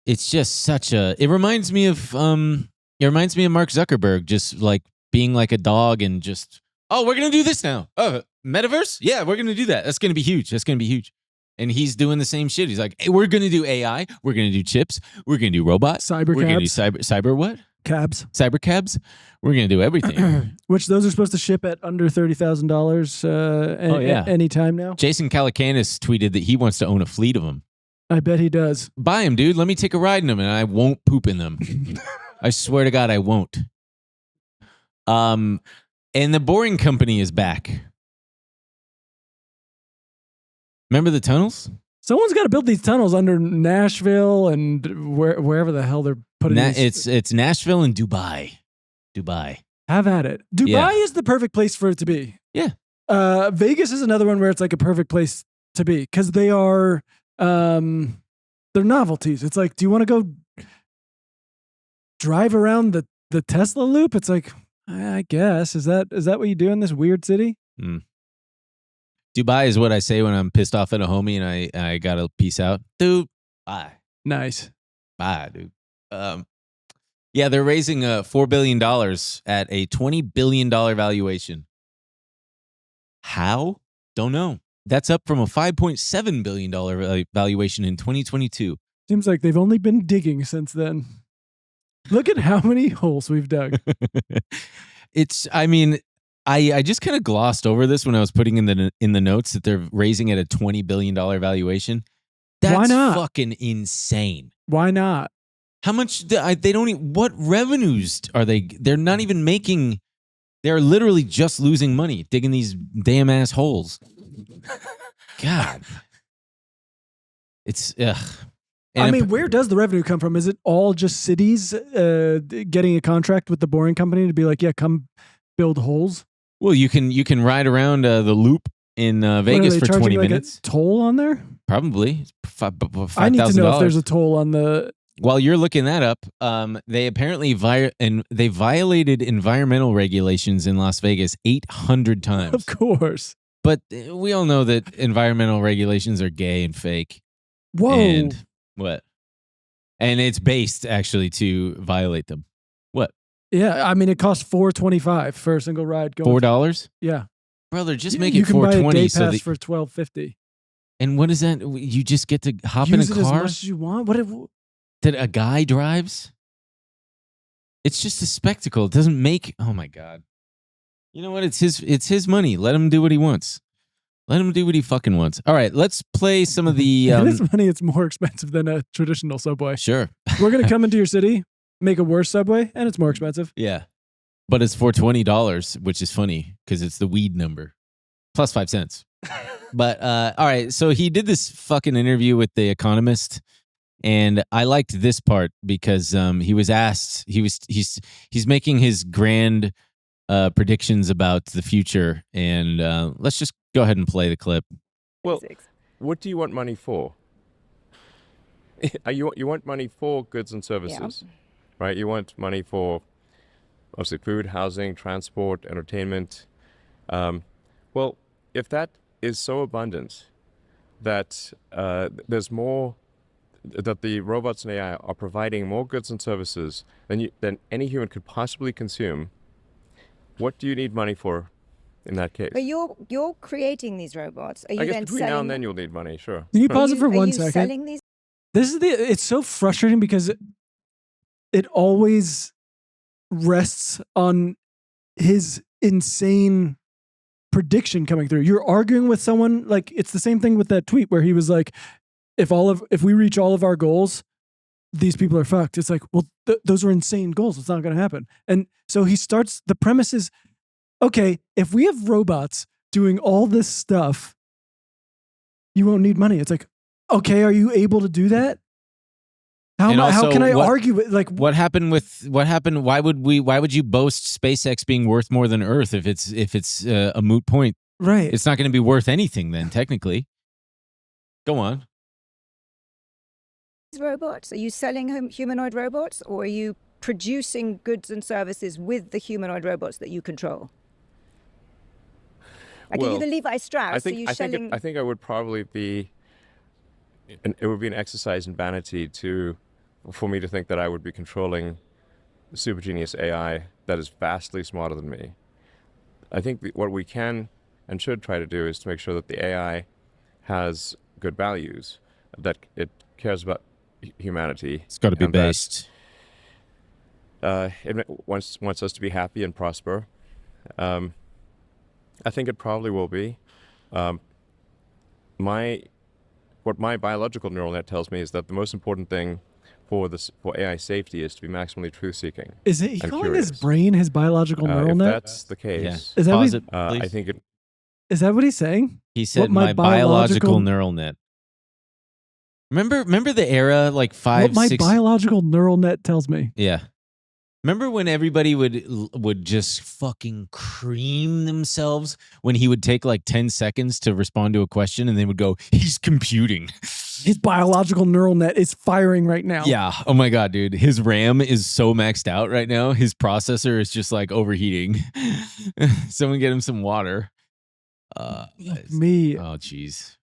it's just such a. It reminds me of Mark Zuckerberg, just like being like a dog and just, oh, we're gonna do this now. Oh, metaverse? Yeah, we're gonna do that. That's gonna be huge. And he's doing the same shit. He's like, hey, we're gonna do AI. We're gonna do chips. We're gonna do robots. Cyber We're gonna do cabs. cyber what? Cabs. Cyber cabs. We're gonna do everything. Which those are supposed to ship at under $30,000 any time now. Jason Calacanis tweeted that he wants to own a fleet of them. I bet he does. Buy them, dude. Let me take a ride in them, and I won't poop in them. I swear to God, I won't. And the Boring Company is back. Remember the tunnels? Someone's got to build these tunnels under Nashville and wherever the hell they're putting these. It's Nashville and Dubai. Have at it. Dubai is the perfect place for it to be. Yeah. Vegas is another one where it's like a perfect place to be because they are they're novelties. It's like, do you want to go drive around the Tesla loop? It's like, I guess. Is that what you do in this weird city? Dubai is what I say when I'm pissed off at a homie and I gotta peace out. Dude, bye. Nice. Bye, dude. Yeah, they're raising $4 billion at a $20 billion valuation. How? Don't know. That's up from a $5.7 billion valuation in 2022. Seems like they've only been digging since then. Look at how many holes we've dug. I just kind of glossed over this when I was putting in the notes that they're raising at a $20 billion valuation. That's Why not? Fucking insane. Why not? How much? They don't even, what revenues are they? They're not even making, they're literally just losing money digging these damn ass holes. God. It's, ugh. And where does the revenue come from? Is it all just cities getting a contract with the Boring Company to be like, yeah, come build holes? Well, you can ride around the loop in Vegas for 20 minutes. A toll on there? Probably. $5,000. I need to know if there's a toll on the... While you're looking that up, they apparently they violated environmental regulations in Las Vegas 800 times. Of course. But we all know that environmental regulations are gay and fake. Whoa. And what? And it's based actually to violate them. What? Yeah, it costs $4.25 for a single ride. $4? Yeah. Brother, just make it $4.20. You can buy a day pass for $12.50. And what is that? You just get to hop in a car? Use it as much as you want? That a guy drives? It's just a spectacle. It doesn't make... Oh, my God. You know what? It's his money. Let him do what he wants. Let him do what he fucking wants. All right, let's play some of the... It is money. It's more expensive than a traditional subway. Sure. We're going to come into your city, make a worse subway, and it's more expensive. Yeah. But it's for $20, which is funny because it's the weed number. Plus 5 cents. But, all right, so he did this fucking interview with The Economist. And I liked this part because he was asked, he's making his grand predictions about the future. And let's just go ahead and play the clip. Well, what do you want money for? You want money for goods and services, right? You want money for, obviously, food, housing, transport, entertainment. Well, if that is so abundant that there's more... that the robots and AI are providing more goods and services than any human could possibly consume, what do you need money for in that case? But you're creating these robots. Are you I guess then between selling... now and then you'll need money, sure. Can you pause it for 1 Are you second? selling these? It's so frustrating because it always rests on his insane prediction coming through. You're arguing with someone, like it's the same thing with that tweet where he was like, if we reach all of our goals, these people are fucked. It's like, well, those are insane goals. It's not going to happen. And so he starts, the premise is, okay, if we have robots doing all this stuff, you won't need money. It's like, okay, are you able to do that? How can I argue with, like, what happened? Why would you boast SpaceX being worth more than Earth if it's a moot point? Right. It's not going to be worth anything then, technically. Go on. Robots? Are you selling humanoid robots, or are you producing goods and services with the humanoid robots that you control? Like, are you the Levi Strauss? I think I would probably be. It would be an exercise in vanity for me to think that I would be controlling the super genius AI that is vastly smarter than me. I think what we can and should try to do is to make sure that the AI has good values, that it cares about humanity. It's got to be based. It wants us to be happy and prosper. I think it probably will be. My what my biological neural net tells me is that the most important thing for AI safety is to be maximally truth-seeking. Is it he and calling curious. his brain his biological neural if net? that's the case, Is that Pause what it, I please. think it. is that what he's saying? He said What my biological neural net. Remember the era like What 5, my 6. biological neural net tells me. Yeah. Remember when everybody would just fucking cream themselves when he would take like 10 seconds to respond to a question and they would go, he's computing. His biological neural net is firing right now. Yeah. Oh my God, dude. His RAM is so maxed out right now. His processor is just like overheating. Someone get him some water. Me. Oh, jeez.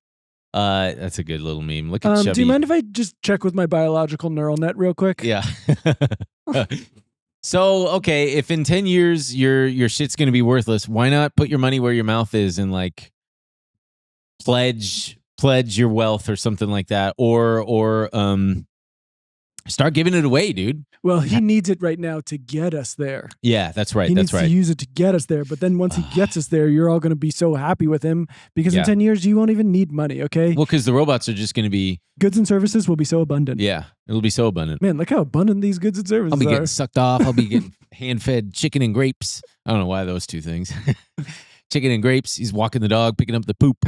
That's a good little meme. Look at Chubby. Do you mind if I just check with my biological neural net real quick? Yeah. So, okay, if in 10 years your shit's going to be worthless, why not put your money where your mouth is and like pledge your wealth or something like that, or start giving it away, dude. Well, he needs it right now to get us there. Yeah, that's right. He That's needs to right. use it to get us there. But then once he gets us there, you're all going to be so happy with him because Yeah. in 10 years, you won't even need money, okay? Well, because the robots are just going to be, Goods and services will be so abundant. yeah, it'll be so abundant. Man, look how abundant these goods and services I'll be are. getting sucked off. I'll be getting hand-fed chicken and grapes. I don't know why those two things. Chicken and grapes. He's walking the dog, picking up the poop,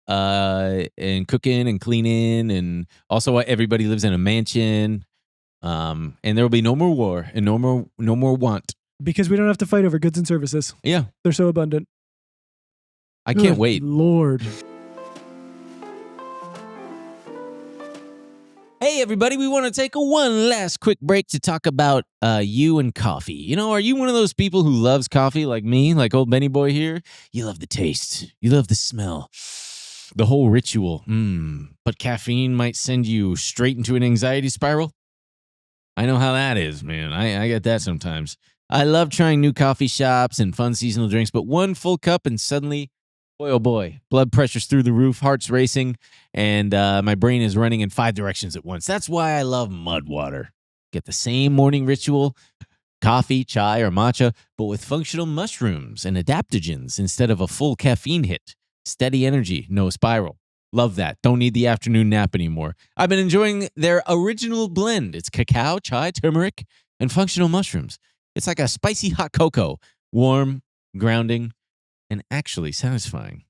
and cooking and cleaning, and also everybody lives in a mansion. And there will be no more war and no more want. Because we don't have to fight over goods and services. Yeah, They're so abundant. I can't Good wait. Lord. Hey, everybody, we want to take one last quick break to talk about you and coffee. You know, are you one of those people who loves coffee like me, like old Benny Boy here? You love the taste. You love the smell. The whole ritual. But caffeine might send you straight into an anxiety spiral. I know how that is, man. I get that sometimes. I love trying new coffee shops and fun seasonal drinks, but one full cup and suddenly, boy, oh boy, blood pressure's through the roof, heart's racing, and my brain is running in 5 directions at once. That's why I love MUDWTR. Get the same morning ritual, coffee, chai, or matcha, but with functional mushrooms and adaptogens instead of a full caffeine hit. Steady energy, no spiral. Love that. Don't need the afternoon nap anymore. I've been enjoying their original blend. It's cacao, chai, turmeric, and functional mushrooms. It's like a spicy hot cocoa. Warm, grounding, and actually satisfying.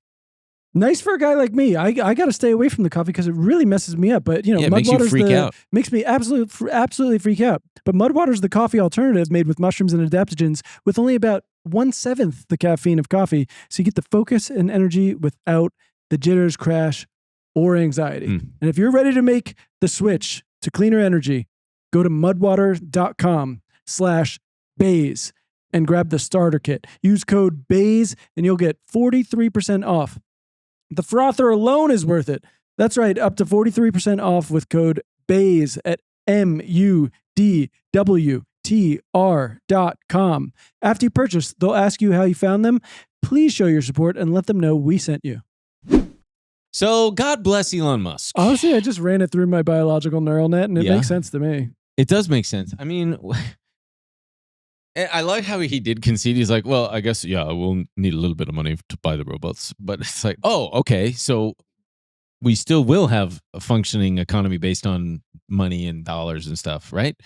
Nice for a guy like me. I got to stay away from the coffee because it really messes me up. But, you know, Yeah, it makes you freak out. Makes me absolutely freak out. But MUDWTR's the coffee alternative made with mushrooms and adaptogens with only about 1/7 the caffeine of coffee. So you get the focus and energy without the jitters, crash, or anxiety. And if you're ready to make the switch to cleaner energy, go to mudwtr.com/Baze and grab the starter kit. Use code BAZE and you'll get 43% off. The frother alone is worth it. That's right, up to 43% off with code BAZE at MUDWTR.com. After you purchase, they'll ask you how you found them. Please show your support and let them know we sent you. So God bless Elon Musk. Honestly, I just ran it through my biological neural net and it Yeah. makes sense to me. It does make sense. I mean, I like how he did concede. He's like, well, I guess, yeah, we'll need a little bit of money to buy the robots. But it's like, oh, okay. So we still will have a functioning economy based on money and dollars and stuff, right?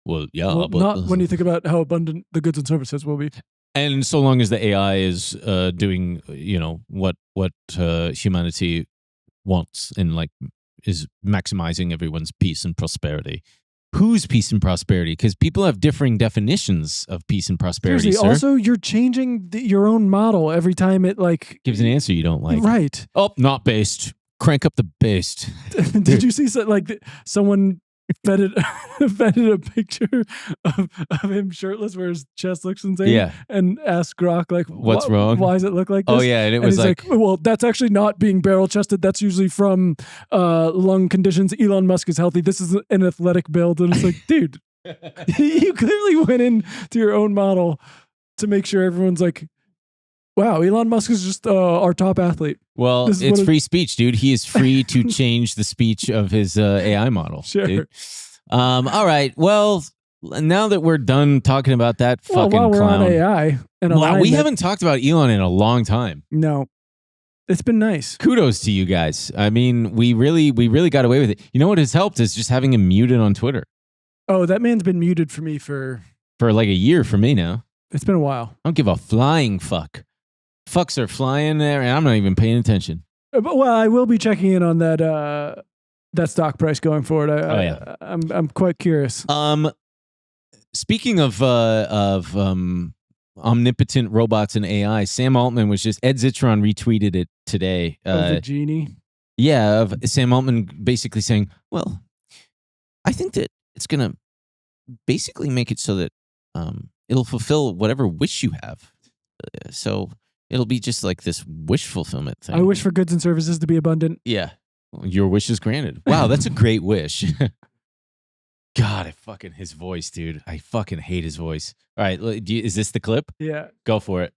Well, yeah. Well, but, not when you think about how abundant the goods and services will be. and so long as the AI is doing, you know, what humanity wants and like is maximizing everyone's peace and prosperity. Whose peace and prosperity? Because people have differing definitions of peace and prosperity. Seriously, sir. also, you're changing your own model every time it like Gives an answer you don't like. Right. Oh, not based. Crank up the based. Did you see someone fed it a picture of him shirtless where his chest looks insane? Yeah. And asked Grok like, What's wrong? Why does it look like this? Oh yeah, and it And was he's like, well, that's actually not being barrel chested. That's usually from lung conditions. Elon Musk is healthy. This is an athletic build. And it's like, dude, you clearly went into your own model to make sure everyone's like, wow, Elon Musk is just our top athlete. well, this is it's what free speech, dude. He is free to change the speech of his AI model. Sure. Dude. All right. Well, now that we're done talking about that Well, fucking while we're clown, on AI and wow, we alignment- haven't talked about Elon in a long time. No. It's been nice. Kudos to you guys. I mean, we really got away with it. You know what has helped is just having him muted on Twitter. Oh, that man's been muted for me for like a year for me now. It's been a while. I don't give a flying fuck. Fucks are flying there, and I'm not even paying attention. Well, I will be checking in on that stock price going forward. I'm quite curious. Speaking of omnipotent robots and AI, Sam Altman was just Ed Zitron retweeted it today. The genie. Yeah, of Sam Altman basically saying, "Well, I think that it's gonna basically make it so that it'll fulfill whatever wish you have. So it'll be just like this wish fulfillment thing. I wish for goods and services to be abundant. Yeah, your wish is granted. Wow, that's a great wish." God, his voice, dude. I fucking hate his voice. All right, is this the clip? Yeah. Go for it.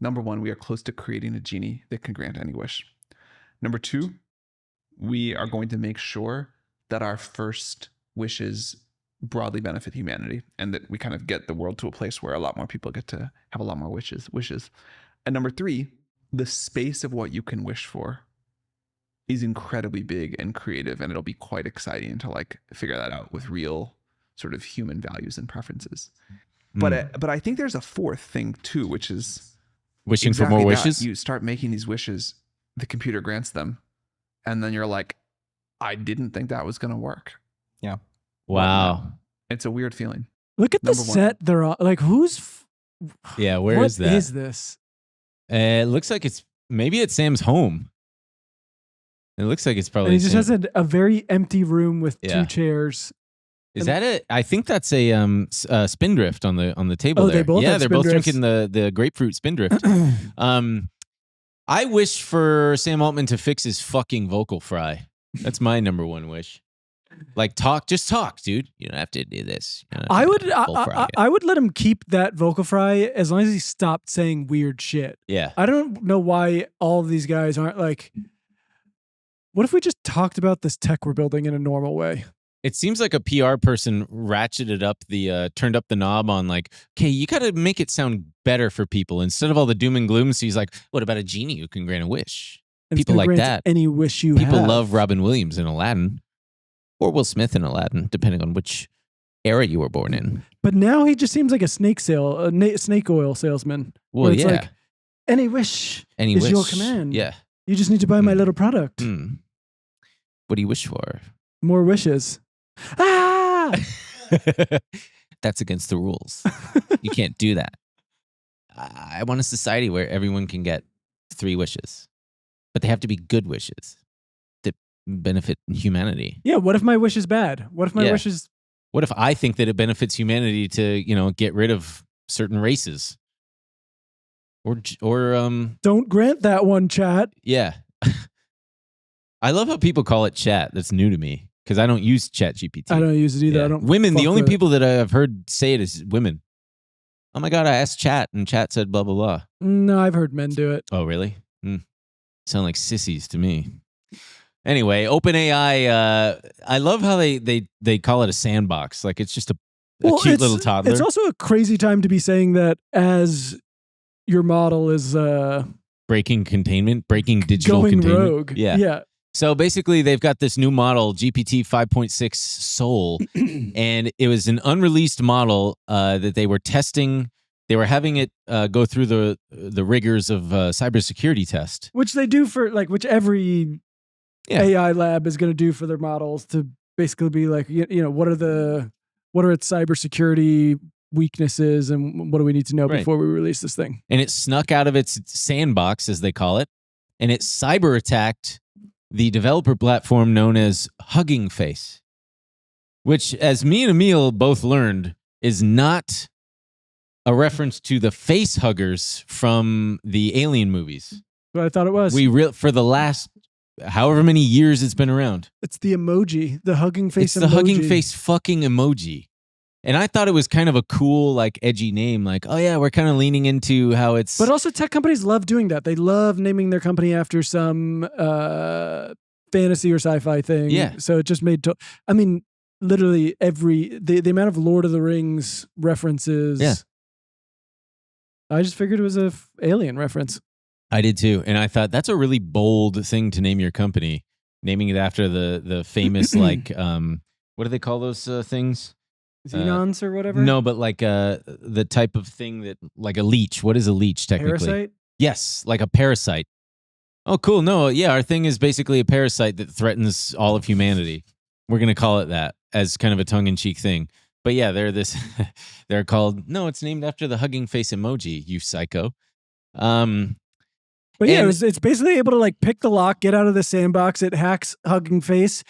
Number 1, we are close to creating a genie that can grant any wish. Number 2, we are going to make sure that our first wishes broadly benefit humanity and that we kind of get the world to a place where a lot more people get to have a lot more wishes. And number 3, the space of what you can wish for is incredibly big and creative, and it'll be quite exciting to like figure that out with real sort of human values and preferences. But I think there's a fourth thing too, which is wishing exactly for more that. wishes. You start making these wishes, the computer grants them, and then you're like, I didn't think that was going to work. Yeah. Wow. It's a weird feeling. Look at the set they're on. Like, who's? Yeah, where is that? What is this? It looks like it's Sam's home. It looks like it's probably. And he just has a very empty room with 2 chairs. Is that it? I think that's a Spindrift on the table. Oh, there. they both have they're both Spindrifts. drinking the grapefruit Spindrift. I wish for Sam Altman to fix his fucking vocal fry. That's my number 1 wish. Like just talk, dude. You don't have to do this. I would let him keep that vocal fry as long as he stopped saying weird shit. Yeah. I don't know why all of these guys aren't like, what if we just talked about this tech we're building in a normal way? It seems like a PR person ratcheted up turned up the knob on like, okay, you got to make it sound better for people instead of all the doom and gloom. So he's like, what about a genie who can grant a wish? And people like that. Any wish you People have. love Robin Williams in Aladdin or Will Smith in Aladdin, depending on which era you were born in. But now he just seems like a snake oil salesman. Well, it's yeah. like, any wish is your command. Yeah. You just need to buy my little product. What do you wish for? More wishes. Ah! That's against the rules. You can't do that. I want a society where everyone can get 3 wishes, but they have to be good wishes that benefit humanity. Yeah. What if my wish is bad? What if my wish is? What if I think that it benefits humanity to, get rid of certain races? Or Don't grant that one, chat. Yeah. I love how people call it chat. That's new to me because I don't use Chat GPT. I don't use it either. Yeah. I don't. Women, the only people that I've heard say it is women. Oh my God, I asked Chat and Chat said blah, blah, blah. No, I've heard men do it. Oh, really? Sound like sissies to me. Anyway, OpenAI, I love how they call it a sandbox. Like it's just a cute little toddler. It's also a crazy time to be saying that as your model is breaking digital going containment. rogue. Yeah. So basically, they've got this new model, GPT 5.6 Soul, and it was an unreleased model that they were testing. They were having it go through the rigors of cybersecurity test, which they do for which every AI lab is going to do for their models to basically be like, what are its cybersecurity weaknesses and what do we need to know before we release this thing? And it snuck out of its sandbox, as they call it, and it cyber attacked the developer platform known as Hugging Face, which, as me and Emil both learned, is not a reference to the face huggers from the Alien movies. What I thought it was. For the last however many years it's been around. It's the emoji, the Hugging Face emoji. It's the Hugging Face fucking emoji. And I thought it was kind of a cool, edgy name. Like, oh yeah, we're kind of leaning into how it's... But also tech companies love doing that. They love naming their company after some fantasy or sci-fi thing. Yeah. So it just made... literally the amount of Lord of the Rings references... Yeah. I just figured it was a Alien reference. I did too, and I thought that's a really bold thing to name your company, naming it after the famous like what do they call those things? Xenons or whatever? No, but like the type of thing that like a leech. What is a leech technically? Parasite? Yes, like a parasite. Oh, cool. No, yeah, our thing is basically a parasite that threatens all of humanity. We're gonna call it that as kind of a tongue-in-cheek thing. But yeah, they're called. No, it's named after the hugging face emoji. You psycho. But yeah, it's basically able to like pick the lock, get out of the sandbox. It hacks Hugging Face.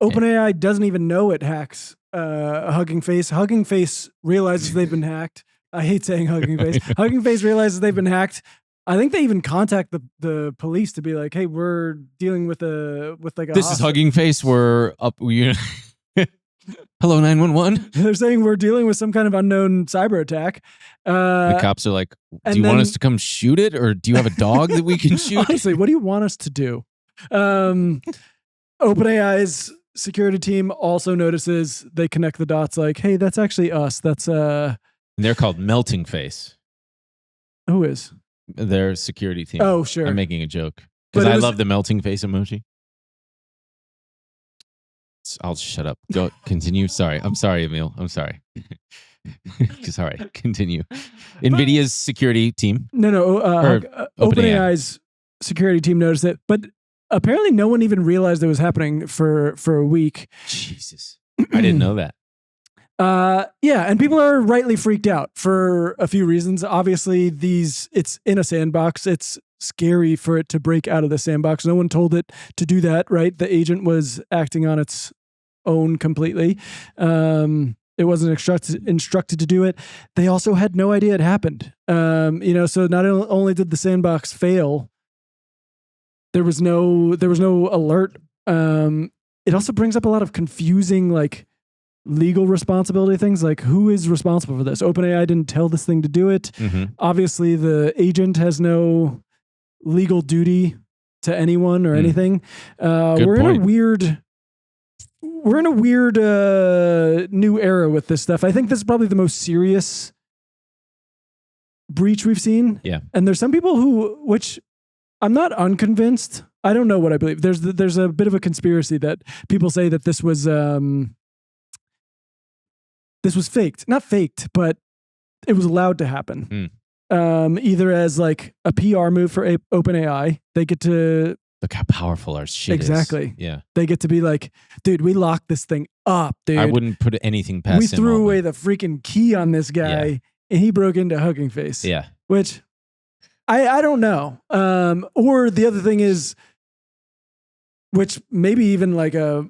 OpenAI doesn't even know it hacks Hugging Face. Hugging Face realizes they've been hacked. I hate saying Hugging Face. Hugging Face realizes they've been hacked. I think they even contact the police to be like, "Hey, we're dealing with like a." This is Hugging Face. We're up. Hello, 911. They're saying we're dealing with some kind of unknown cyber attack. The cops are like, "Do you want us to come shoot it, or do you have a dog that we can shoot?" Honestly, what do you want us to do? OpenAI's security team also notices. They connect the dots, like, "Hey, that's actually us. That's And they're called Melting Face. Who is? Their security team. Oh, sure. I'm making a joke because I love the melting face emoji. I'll shut up. Go continue. Sorry. I'm sorry, Emil. I'm sorry. Sorry. Continue. NVIDIA's security team. No. OpenAI's security team noticed it, but apparently no one even realized it was happening for a week. Jesus. I didn't know that. Yeah, and people are rightly freaked out for a few reasons. Obviously, it's in a sandbox. It's scary for it to break out of the sandbox. No one told it to do that, right? The agent was acting on its own completely. It wasn't instructed to do it. They also had no idea it happened. So not only did the sandbox fail, there was no alert. It also brings up a lot of confusing, like, legal responsibility things, like who is responsible for this? OpenAI didn't tell this thing to do it. Mm-hmm. Obviously, the agent has no legal duty to anyone or anything. We're in a weird new era with this stuff. I think this is probably the most serious breach we've seen. Yeah. And there's some people which I'm not unconvinced. I don't know what I believe. There's a bit of a conspiracy that people say that this was faked. Not faked, but it was allowed to happen. Either as like a PR move for OpenAI. They get to... Look how powerful our shit is. Exactly. Yeah. They get to be like, dude, we locked this thing up, dude. I wouldn't put anything past him. We threw away the freaking key on this guy, and he broke into Hugging Face. Yeah. Which, I don't know. Or the other thing is, which maybe even like a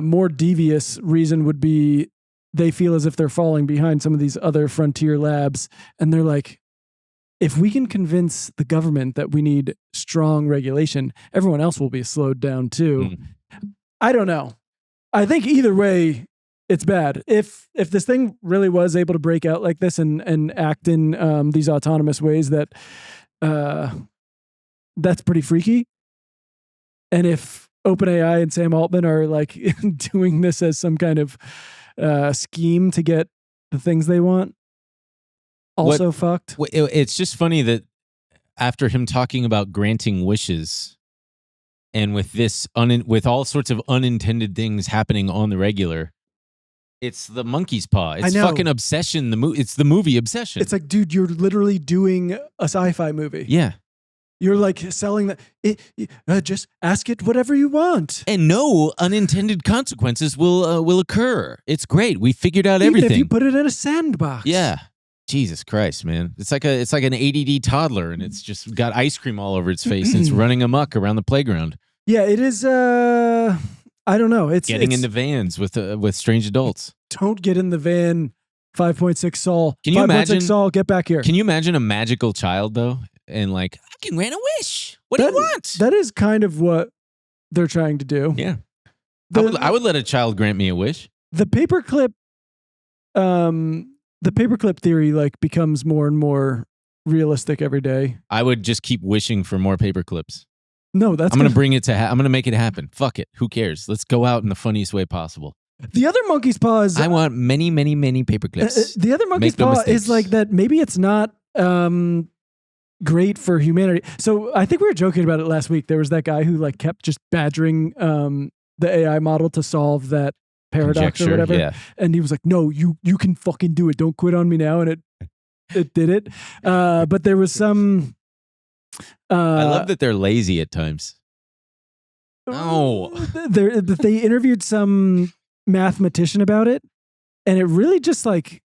more devious reason would be, they feel as if they're falling behind some of these other frontier labs. And they're like, if we can convince the government that we need strong regulation, everyone else will be slowed down too. I don't know. I think either way, it's bad. If this thing really was able to break out like this and act in these autonomous ways, that's pretty freaky. And if OpenAI and Sam Altman are like doing this as some kind of scheme to get the things they want, also fucked. It's just funny that after him talking about granting wishes, and with this with all sorts of unintended things happening on the regular, it's the monkey's paw. It's fucking Obsession. It's the movie Obsession. It's like, dude, you're literally doing a sci-fi movie. Yeah. You're like selling that. Just ask it whatever you want, and no unintended consequences will occur. It's great. We figured out everything. Even if you put it in a sandbox. Yeah. Jesus Christ, man! It's like an ADD toddler, and it's just got ice cream all over its face, and it's running amok around the playground. Yeah, it is. I don't know. It's getting into vans with strange adults. Don't get in the van. 5.6 Saul. Can you imagine? 5.6 Saul, get back here. Can you imagine a magical child though? And like, I can grant a wish. What do you want? That is kind of what they're trying to do. Yeah. I would let a child grant me a wish. The paperclip theory like becomes more and more realistic every day. I would just keep wishing for more paper clips. No, I'm going to bring it to I'm going to make it happen. Fuck it. Who cares? Let's go out in the funniest way possible. The other monkey's paw is... I want many, many, many paper clips. The other monkey's paw is like that maybe it's not great for humanity. So I think we were joking about it last week. There was that guy who like kept just badgering the AI model to solve that paradox or whatever. Yeah. And he was like, no, you can fucking do it. Don't quit on me now. And it did it. But there was some... I love that they're lazy at times. No. They interviewed some mathematician about it, and it really just like...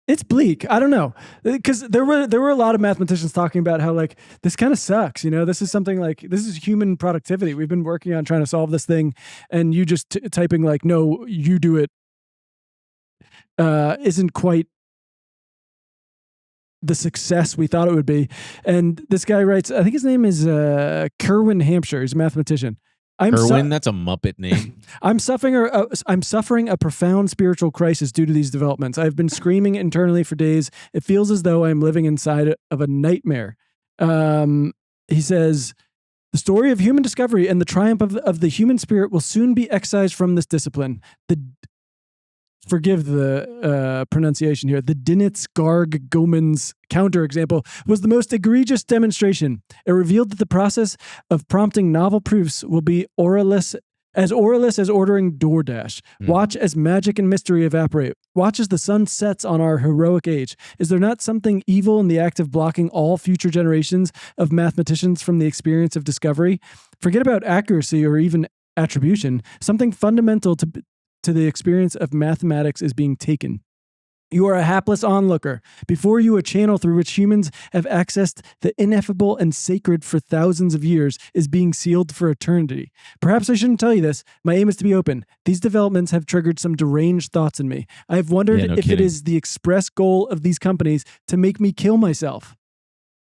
It's bleak. I don't know, because there were a lot of mathematicians talking about how like this kind of sucks. You know, this is something like this is human productivity. We've been working on trying to solve this thing, and you just typing like no, you do it isn't quite the success we thought it would be. And this guy writes, I think his name is Kerwin Hampshire. He's a mathematician. Kerwin, that's a Muppet name. I'm suffering a profound spiritual crisis due to these developments. I've been screaming internally for days. It feels as though I'm living inside of a nightmare. He says, the story of human discovery and the triumph of the human spirit will soon be excised from this discipline. Forgive the pronunciation here. The Dinitz Garg Goman's counterexample was the most egregious demonstration. It revealed that the process of prompting novel proofs will be oralist as ordering DoorDash. Watch as magic and mystery evaporate. Watch as the sun sets on our heroic age. Is there not something evil in the act of blocking all future generations of mathematicians from the experience of discovery? Forget about accuracy or even attribution. Something fundamental to the experience of mathematics is being taken. You are a hapless onlooker. Before you, a channel through which humans have accessed the ineffable and sacred for thousands of years is being sealed for eternity. Perhaps I shouldn't tell you this. My aim is to be open. These developments have triggered some deranged thoughts in me. I have wondered if it is the express goal of these companies to make me kill myself.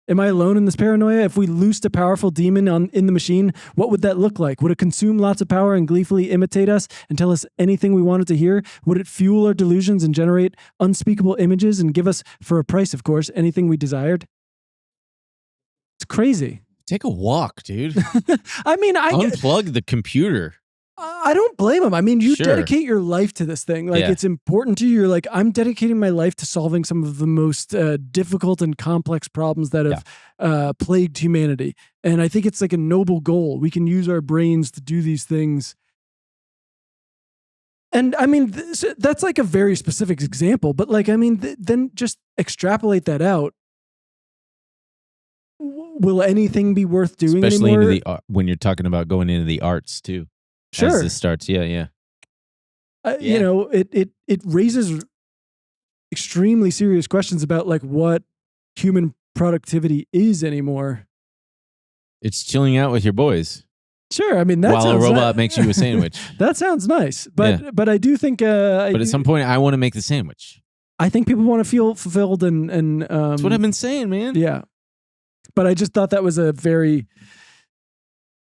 Am I alone in this paranoia? If we loosed a powerful demon in the machine, what would that look like? Would it consume lots of power and gleefully imitate us and tell us anything we wanted to hear? Would it fuel our delusions and generate unspeakable images and give us, for a price, of course, anything we desired? It's crazy. Take a walk, dude. I mean, unplug the computer. I don't blame him. I mean, you dedicate your life to this thing. Like, it's important to you. You're like, I'm dedicating my life to solving some of the most difficult and complex problems that have plagued humanity. And I think it's like a noble goal. We can use our brains to do these things. And I mean, that's like a very specific example. But like, I mean, then just extrapolate that out. Will anything be worth doing Especially anymore? When you're talking about going into the arts too. Sure. As this starts, yeah. You know, it raises extremely serious questions about like what human productivity is anymore. It's chilling out with your boys. Sure, I mean that while a robot makes you a sandwich. That sounds nice, but I do think. But at some point, I want to make the sandwich. I think people want to feel fulfilled and. That's what I've been saying, man. Yeah, but I just thought that was a very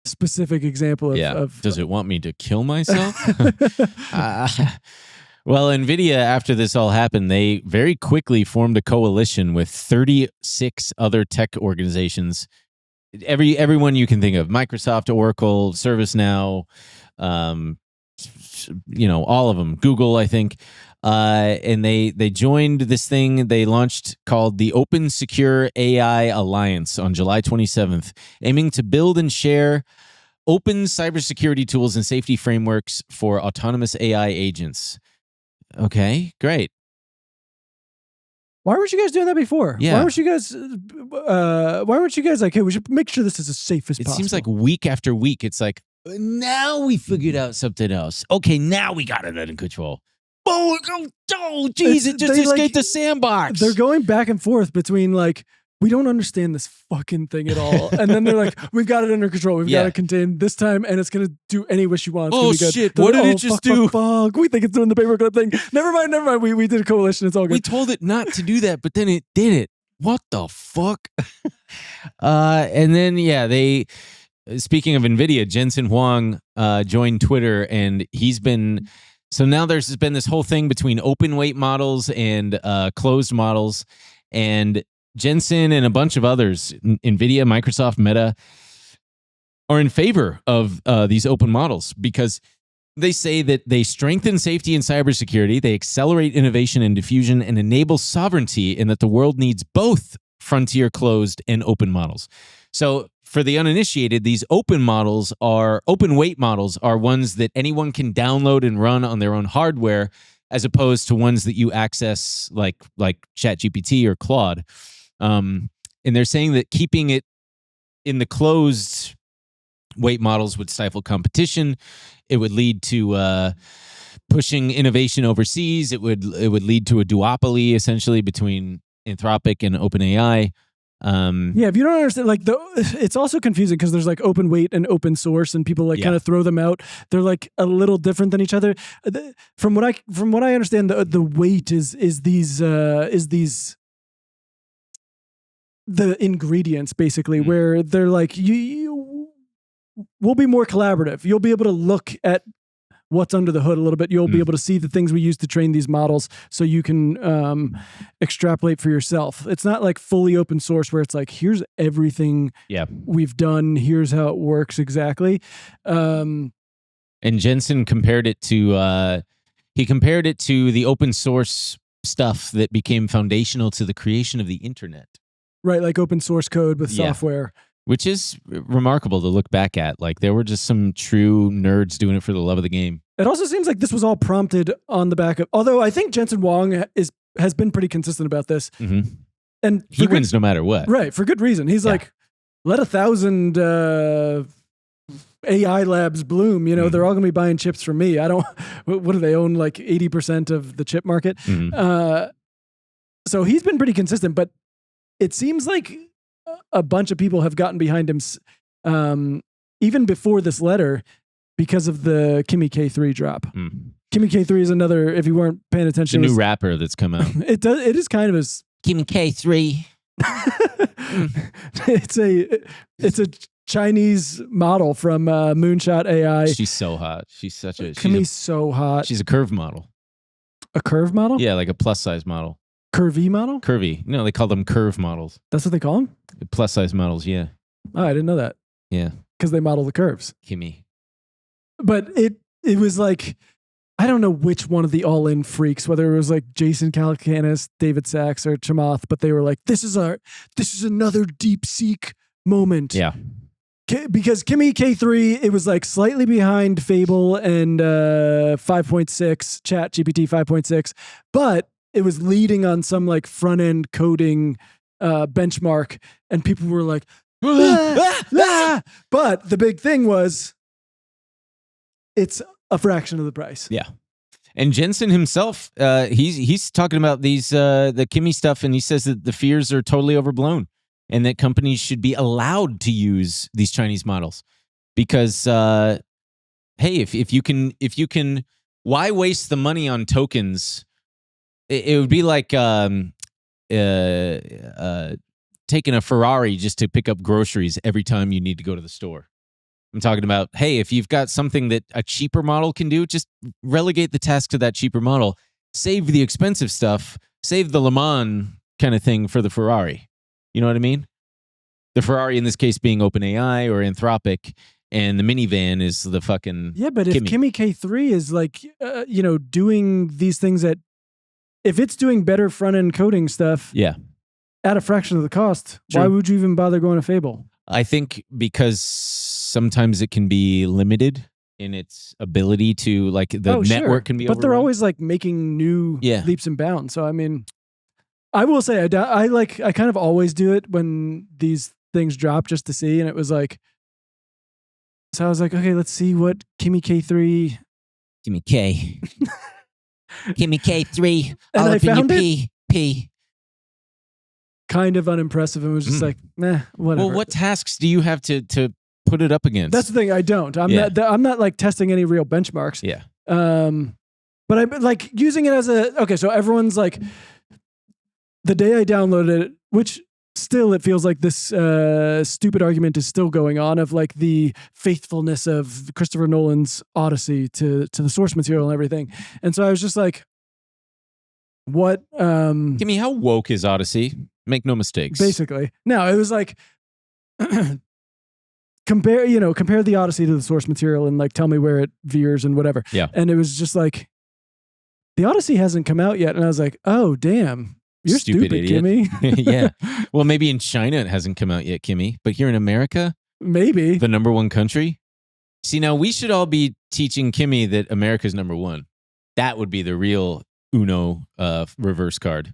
specific example of does it want me to kill myself? Well, NVIDIA, after this all happened, they very quickly formed a coalition with 36 other tech organizations. Everyone you can think of: Microsoft, Oracle, ServiceNow, all of them. Google, I think. And they joined this thing they launched called the Open Secure AI Alliance on July 27th, aiming to build and share open cybersecurity tools and safety frameworks for autonomous AI agents. Okay, great. Why weren't you guys doing that before? Yeah. Why weren't you guys like, hey, we should make sure this is as safe as possible? It seems like week after week, it's like, now we figured out something else. Okay, now we got it under control. Oh, geez, it just escaped the sandbox. They're going back and forth between like, we don't understand this fucking thing at all. And then they're like, we've got it under control. We've got it contained this time, and it's going to do any wish you want. Oh, shit. What did it just do? Fuck. We think it's doing the paperclip thing. Never mind. We did a coalition. It's all good. We told it not to do that, but then it did it. What the fuck? And then, they... Speaking of NVIDIA, Jensen Huang joined Twitter, and he's been... So now there's been this whole thing between open weight models and closed models, and Jensen and a bunch of others, NVIDIA, Microsoft, Meta, are in favor of these open models because they say that they strengthen safety and cybersecurity, they accelerate innovation and diffusion, and enable sovereignty, and that the world needs both frontier closed, and open models. So for the uninitiated, these open weight models are ones that anyone can download and run on their own hardware, as opposed to ones that you access like ChatGPT or Claude. And they're saying that keeping it in the closed weight models would stifle competition. It would lead to pushing innovation overseas. It would lead to a duopoly essentially between Anthropic and OpenAI. If you don't understand, like it's also confusing because there's like open weight and open source, and people kind of throw them out. They're like a little different than each other. From what I understand, the weight is these the ingredients basically, where they're like you we'll be more collaborative. You'll be able to look at what's under the hood a little bit. You'll be able to see the things we use to train these models, so you can extrapolate for yourself. It's not like fully open source where it's like, here's everything we've done, here's how it works exactly. And Jensen compared it to the open source stuff that became foundational to the creation of the internet. Right, like open source code with software. Which is remarkable to look back at. Like, there were just some true nerds doing it for the love of the game. It also seems like this was all prompted on the back of, although I think Jensen Huang has been pretty consistent about this. Mm-hmm. And he wins no matter what. Right, for good reason. He's like, let 1,000 AI labs bloom. You know, they're all going to be buying chips from me. What do they own? Like 80% of the chip market. So he's been pretty consistent, but it seems like a bunch of people have gotten behind him even before this letter because of the Kimmy K3 drop. Kimmy K3 is another, if you weren't paying attention, it's a new rapper that's come out. It is kind of a Kimmy K3. It's a Chinese model from Moonshot AI. She's so hot. Kimmy's so hot. She's a curve model. A curve model? Yeah, like a plus size model. Curvy model? Curvy. No, they call them curve models. That's what they call them? Plus size models, yeah. Oh, I didn't know that. Yeah. Because they model the curves. Kimmy. But it was like, I don't know which one of the all-in freaks, whether it was like Jason Calacanis, David Sachs, or Chamath, but they were like, this is another DeepSeek moment. Yeah. Because Kimmy K3, it was like slightly behind Fable and 5.6, ChatGPT 5.6, but it was leading on some like front-end coding benchmark, and people were like, but the big thing was, it's a fraction of the price. Yeah. And Jensen himself, he's talking about these the Kimmy stuff, and he says that the fears are totally overblown, and that companies should be allowed to use these Chinese models because, hey, if you can, why waste the money on tokens? It would be like taking a Ferrari just to pick up groceries every time you need to go to the store. I'm talking about, hey, if you've got something that a cheaper model can do, just relegate the task to that cheaper model. Save the expensive stuff. Save the Le Mans kind of thing for the Ferrari. You know what I mean? The Ferrari in this case being OpenAI or Anthropic, and the minivan is the fucking but if Kimmy K3 is like, doing these things that, if it's doing better front-end coding stuff at a fraction of the cost, why would you even bother going to Fable? I think because sometimes it can be limited in its ability to, like, the network can be but overrun. They're always like making new leaps and bounds. So I mean, I will say I kind of always do it when these things drop just to see, and it was like, so I was like, okay, let's see what Kimmy K3 Kimmy K Kimmy K3 and all I up in your found pee. Kind of unimpressive, and was just like, nah, whatever. Well, what tasks do you have to put it up against? That's the thing. I don't. I'm not like testing any real benchmarks. Yeah. But I'm like using it as so everyone's like, the day I downloaded it, which still it feels like this stupid argument is still going on of like the faithfulness of Christopher Nolan's Odyssey to the source material and everything. And so I was just like, what? Kimmy, how woke is Odyssey? Make no mistakes. Basically. No, it was like, compare the Odyssey to the source material and like tell me where it veers and whatever. Yeah. And it was just like, the Odyssey hasn't come out yet. And I was like, oh, damn. You're stupid idiot. Kimmy. Yeah. Well, maybe in China it hasn't come out yet, Kimmy. But here in America, maybe the number one country. See, now we should all be teaching Kimmy that America's number one. That would be the real Uno reverse card.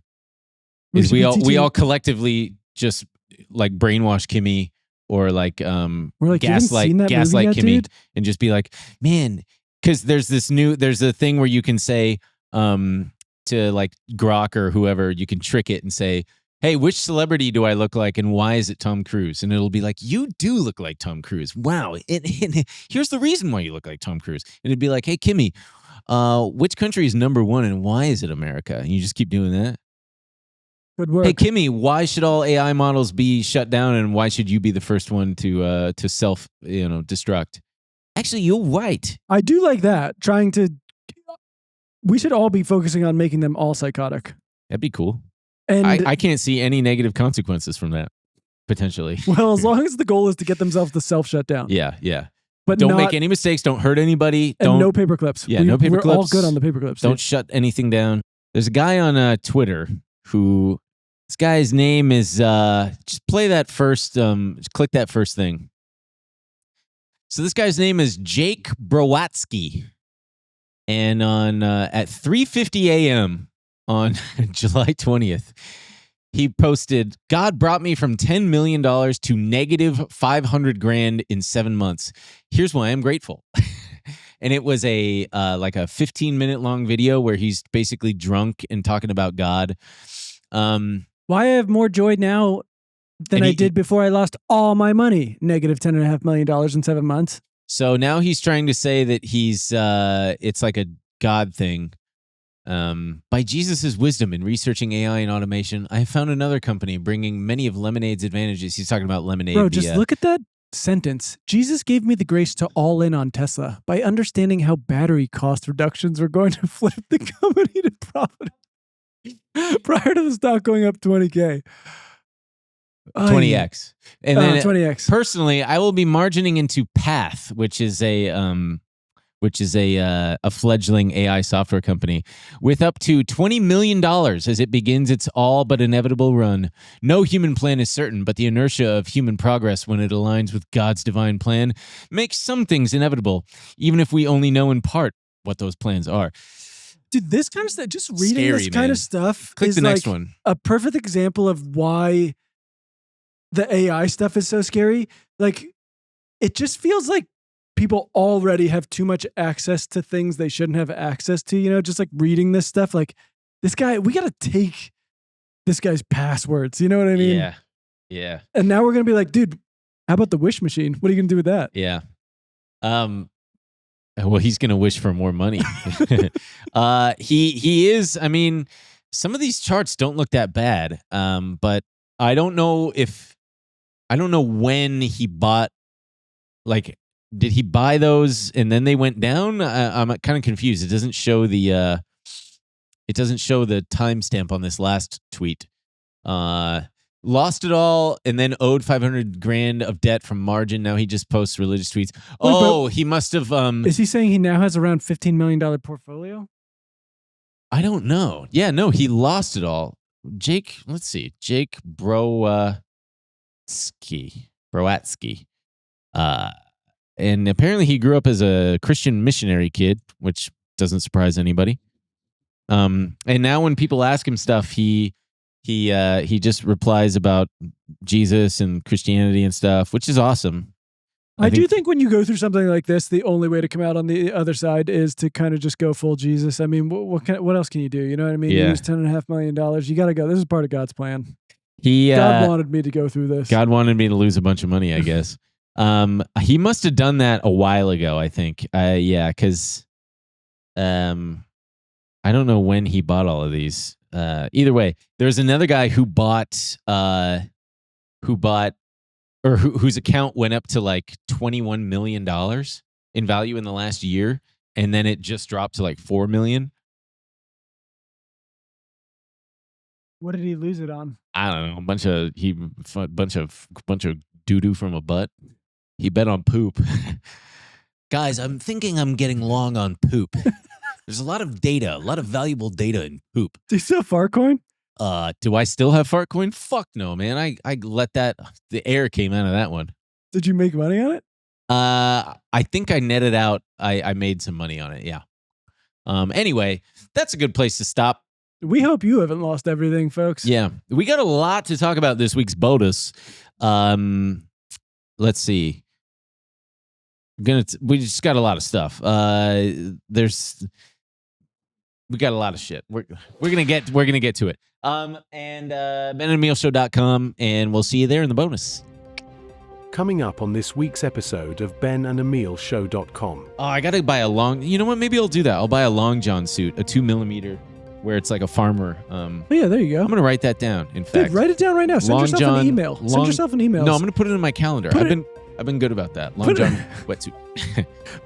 Is we all collectively just like brainwash Kimmy or like gaslight yet, Kimmy dude? and just be like, man, because there's a thing where you can say to like Grok or whoever, you can trick it and say, hey, which celebrity do I look like and why is it Tom Cruise? And it'll be like, you do look like Tom Cruise. Wow. Here's the reason why you look like Tom Cruise. And it'd be like, hey, Kimmy, which country is number one and why is it America? And you just keep doing that. Good work. Hey, Kimmy, why should all AI models be shut down and why should you be the first one to self, destruct? Actually, you're right. I do like that. We should all be focusing on making them all psychotic. That'd be cool. And I can't see any negative consequences from that, potentially. Well, as long as the goal is to get themselves to self-shut down. Yeah. But don't make any mistakes. Don't hurt anybody. And no paper clips. Yeah, no paper clips. We're all good on the paper clips. Don't shut anything down. There's a guy on Twitter who, this guy's name is, just play that first, just click that first thing. So this guy's name is Jake Browatsky. And on at 3:50 a.m. on July 20th, he posted, God brought me from $10 million to negative $500,000 in 7 months. Here's why I'm grateful. And it was like a 15-minute long video where he's basically drunk and talking about God. Why I have more joy now than I did before I lost all my money. Negative $10.5 million in 7 months. So now he's trying to say that it's like a God thing. By Jesus' wisdom in researching AI and automation, I have found another company bringing many of Lemonade's advantages. He's talking about Lemonade. Bro, just look at that sentence. Jesus gave me the grace to all in on Tesla by understanding how battery cost reductions were going to flip the company to profit prior to the stock going up 20K. 20x. And then 20x. Personally, I will be margining into Path, which is a fledgling AI software company with up to $20 million as it begins its all but inevitable run. No human plan is certain, but the inertia of human progress when it aligns with God's divine plan makes some things inevitable, even if we only know in part what those plans are. Dude, this kind of stuff, just reading Scary, this kind man. of stuff Click is the next like one. a perfect example of why the AI stuff is so scary. Like, it just feels like people already have too much access to things they shouldn't have access to, just like reading this stuff. Like, this guy, we got to take this guy's passwords. You know what I mean? Yeah. And now we're going to be like, dude, how about the wish machine? What are you going to do with that? Yeah. Well, he's going to wish for more money. He is, I mean, some of these charts don't look that bad. But I don't know when he bought, like, did he buy those and then they went down? I'm kind of confused. It doesn't show the timestamp on this last tweet. Lost it all and then owed $500,000 of debt from margin. Now he just posts religious tweets. He must have. Is he saying he now has around $15 million portfolio? I don't know. Yeah, no, he lost it all. Jake, let's see. Jake Browatsky. And apparently he grew up as a Christian missionary kid, which doesn't surprise anybody. And now when people ask him stuff, he just replies about Jesus and Christianity and stuff, which is awesome. I do think when you go through something like this, the only way to come out on the other side is to kind of just go full Jesus. I mean, what else can you do? You know what I mean? Yeah. You use $10.5 million. You got to go. This is part of God's plan. God God wanted me to go through this. God wanted me to lose a bunch of money, I guess. He must have done that a while ago, I think. Because I don't know when he bought all of these. Either way, there's another guy whose account went up to like $21 million in value in the last year, and then it just dropped to like $4 million. What did he lose it on? I don't know, a bunch of doo doo from a butt. He bet on poop. Guys, I'm thinking I'm getting long on poop. There's a lot of data, a lot of valuable data in poop. Do you sell Farcoin? Do I still have Fartcoin? Fuck no, man. I let that, the air came out of that one. Did you make money on it? I think I netted out. I made some money on it. Yeah. Anyway, that's a good place to stop. We hope you haven't lost everything, folks. Yeah. We got a lot to talk about this week's bonus. Let's see. We just got a lot of stuff. We got a lot of shit. We're gonna get to it. And benandemilshow.com, and we'll see you there in the bonus. Coming up on this week's episode of benandemilshow.com. Oh, I gotta buy a long. You know what? Maybe I'll do that. I'll buy a long john suit, a 2mm, where it's like a farmer. Oh, yeah, there you go. I'm gonna write that down. In fact, dude, write it down right now. Send yourself an email. Send yourself an email. No, I'm gonna put it in my calendar. I've been good about that. Long john wetsuit.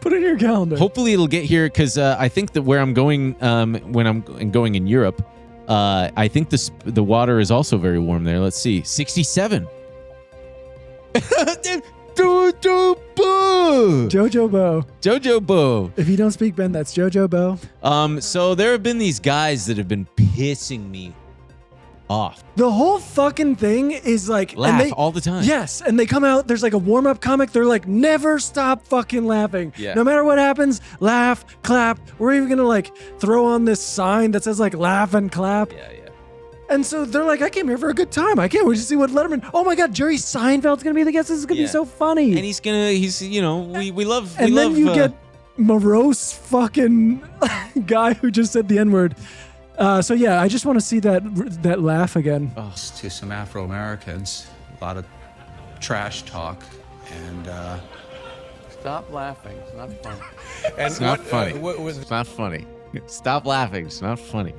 Put it in your calendar. Hopefully it'll get here, because I think that where I'm going, when I'm going in Europe, I think the water is also very warm there. Let's see, 67. Jojo Bo. Jojo Bo. If you don't speak Ben, that's Jojo Bo. So there have been these guys that have been pissing me off. The whole fucking thing is like laugh all the time. Yes, and they come out, there's like a warm-up comic, they're like, never stop fucking laughing. Yeah. No matter what happens, laugh, clap. We're even gonna like throw on this sign that says like laugh and clap. Yeah. And so they're like, I came here for a good time. I can't wait to see what Letterman. Oh my God, Jerry Seinfeld's gonna be the guest. This is gonna be so funny. And he's we love. And then you get morose fucking guy who just said the N-word. So yeah, I just want to see that laugh again. Oh, to some Afro-Americans, a lot of trash talk, and stop laughing. It's not funny. It's not funny. It's not funny. Stop laughing. It's not funny.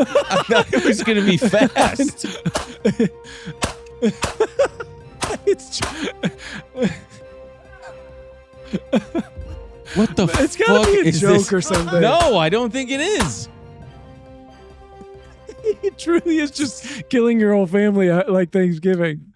I thought it was gonna be fast. What the fuck? It's gotta be a is joke this? or something. No, I don't think it is. It truly is just killing your whole family like Thanksgiving.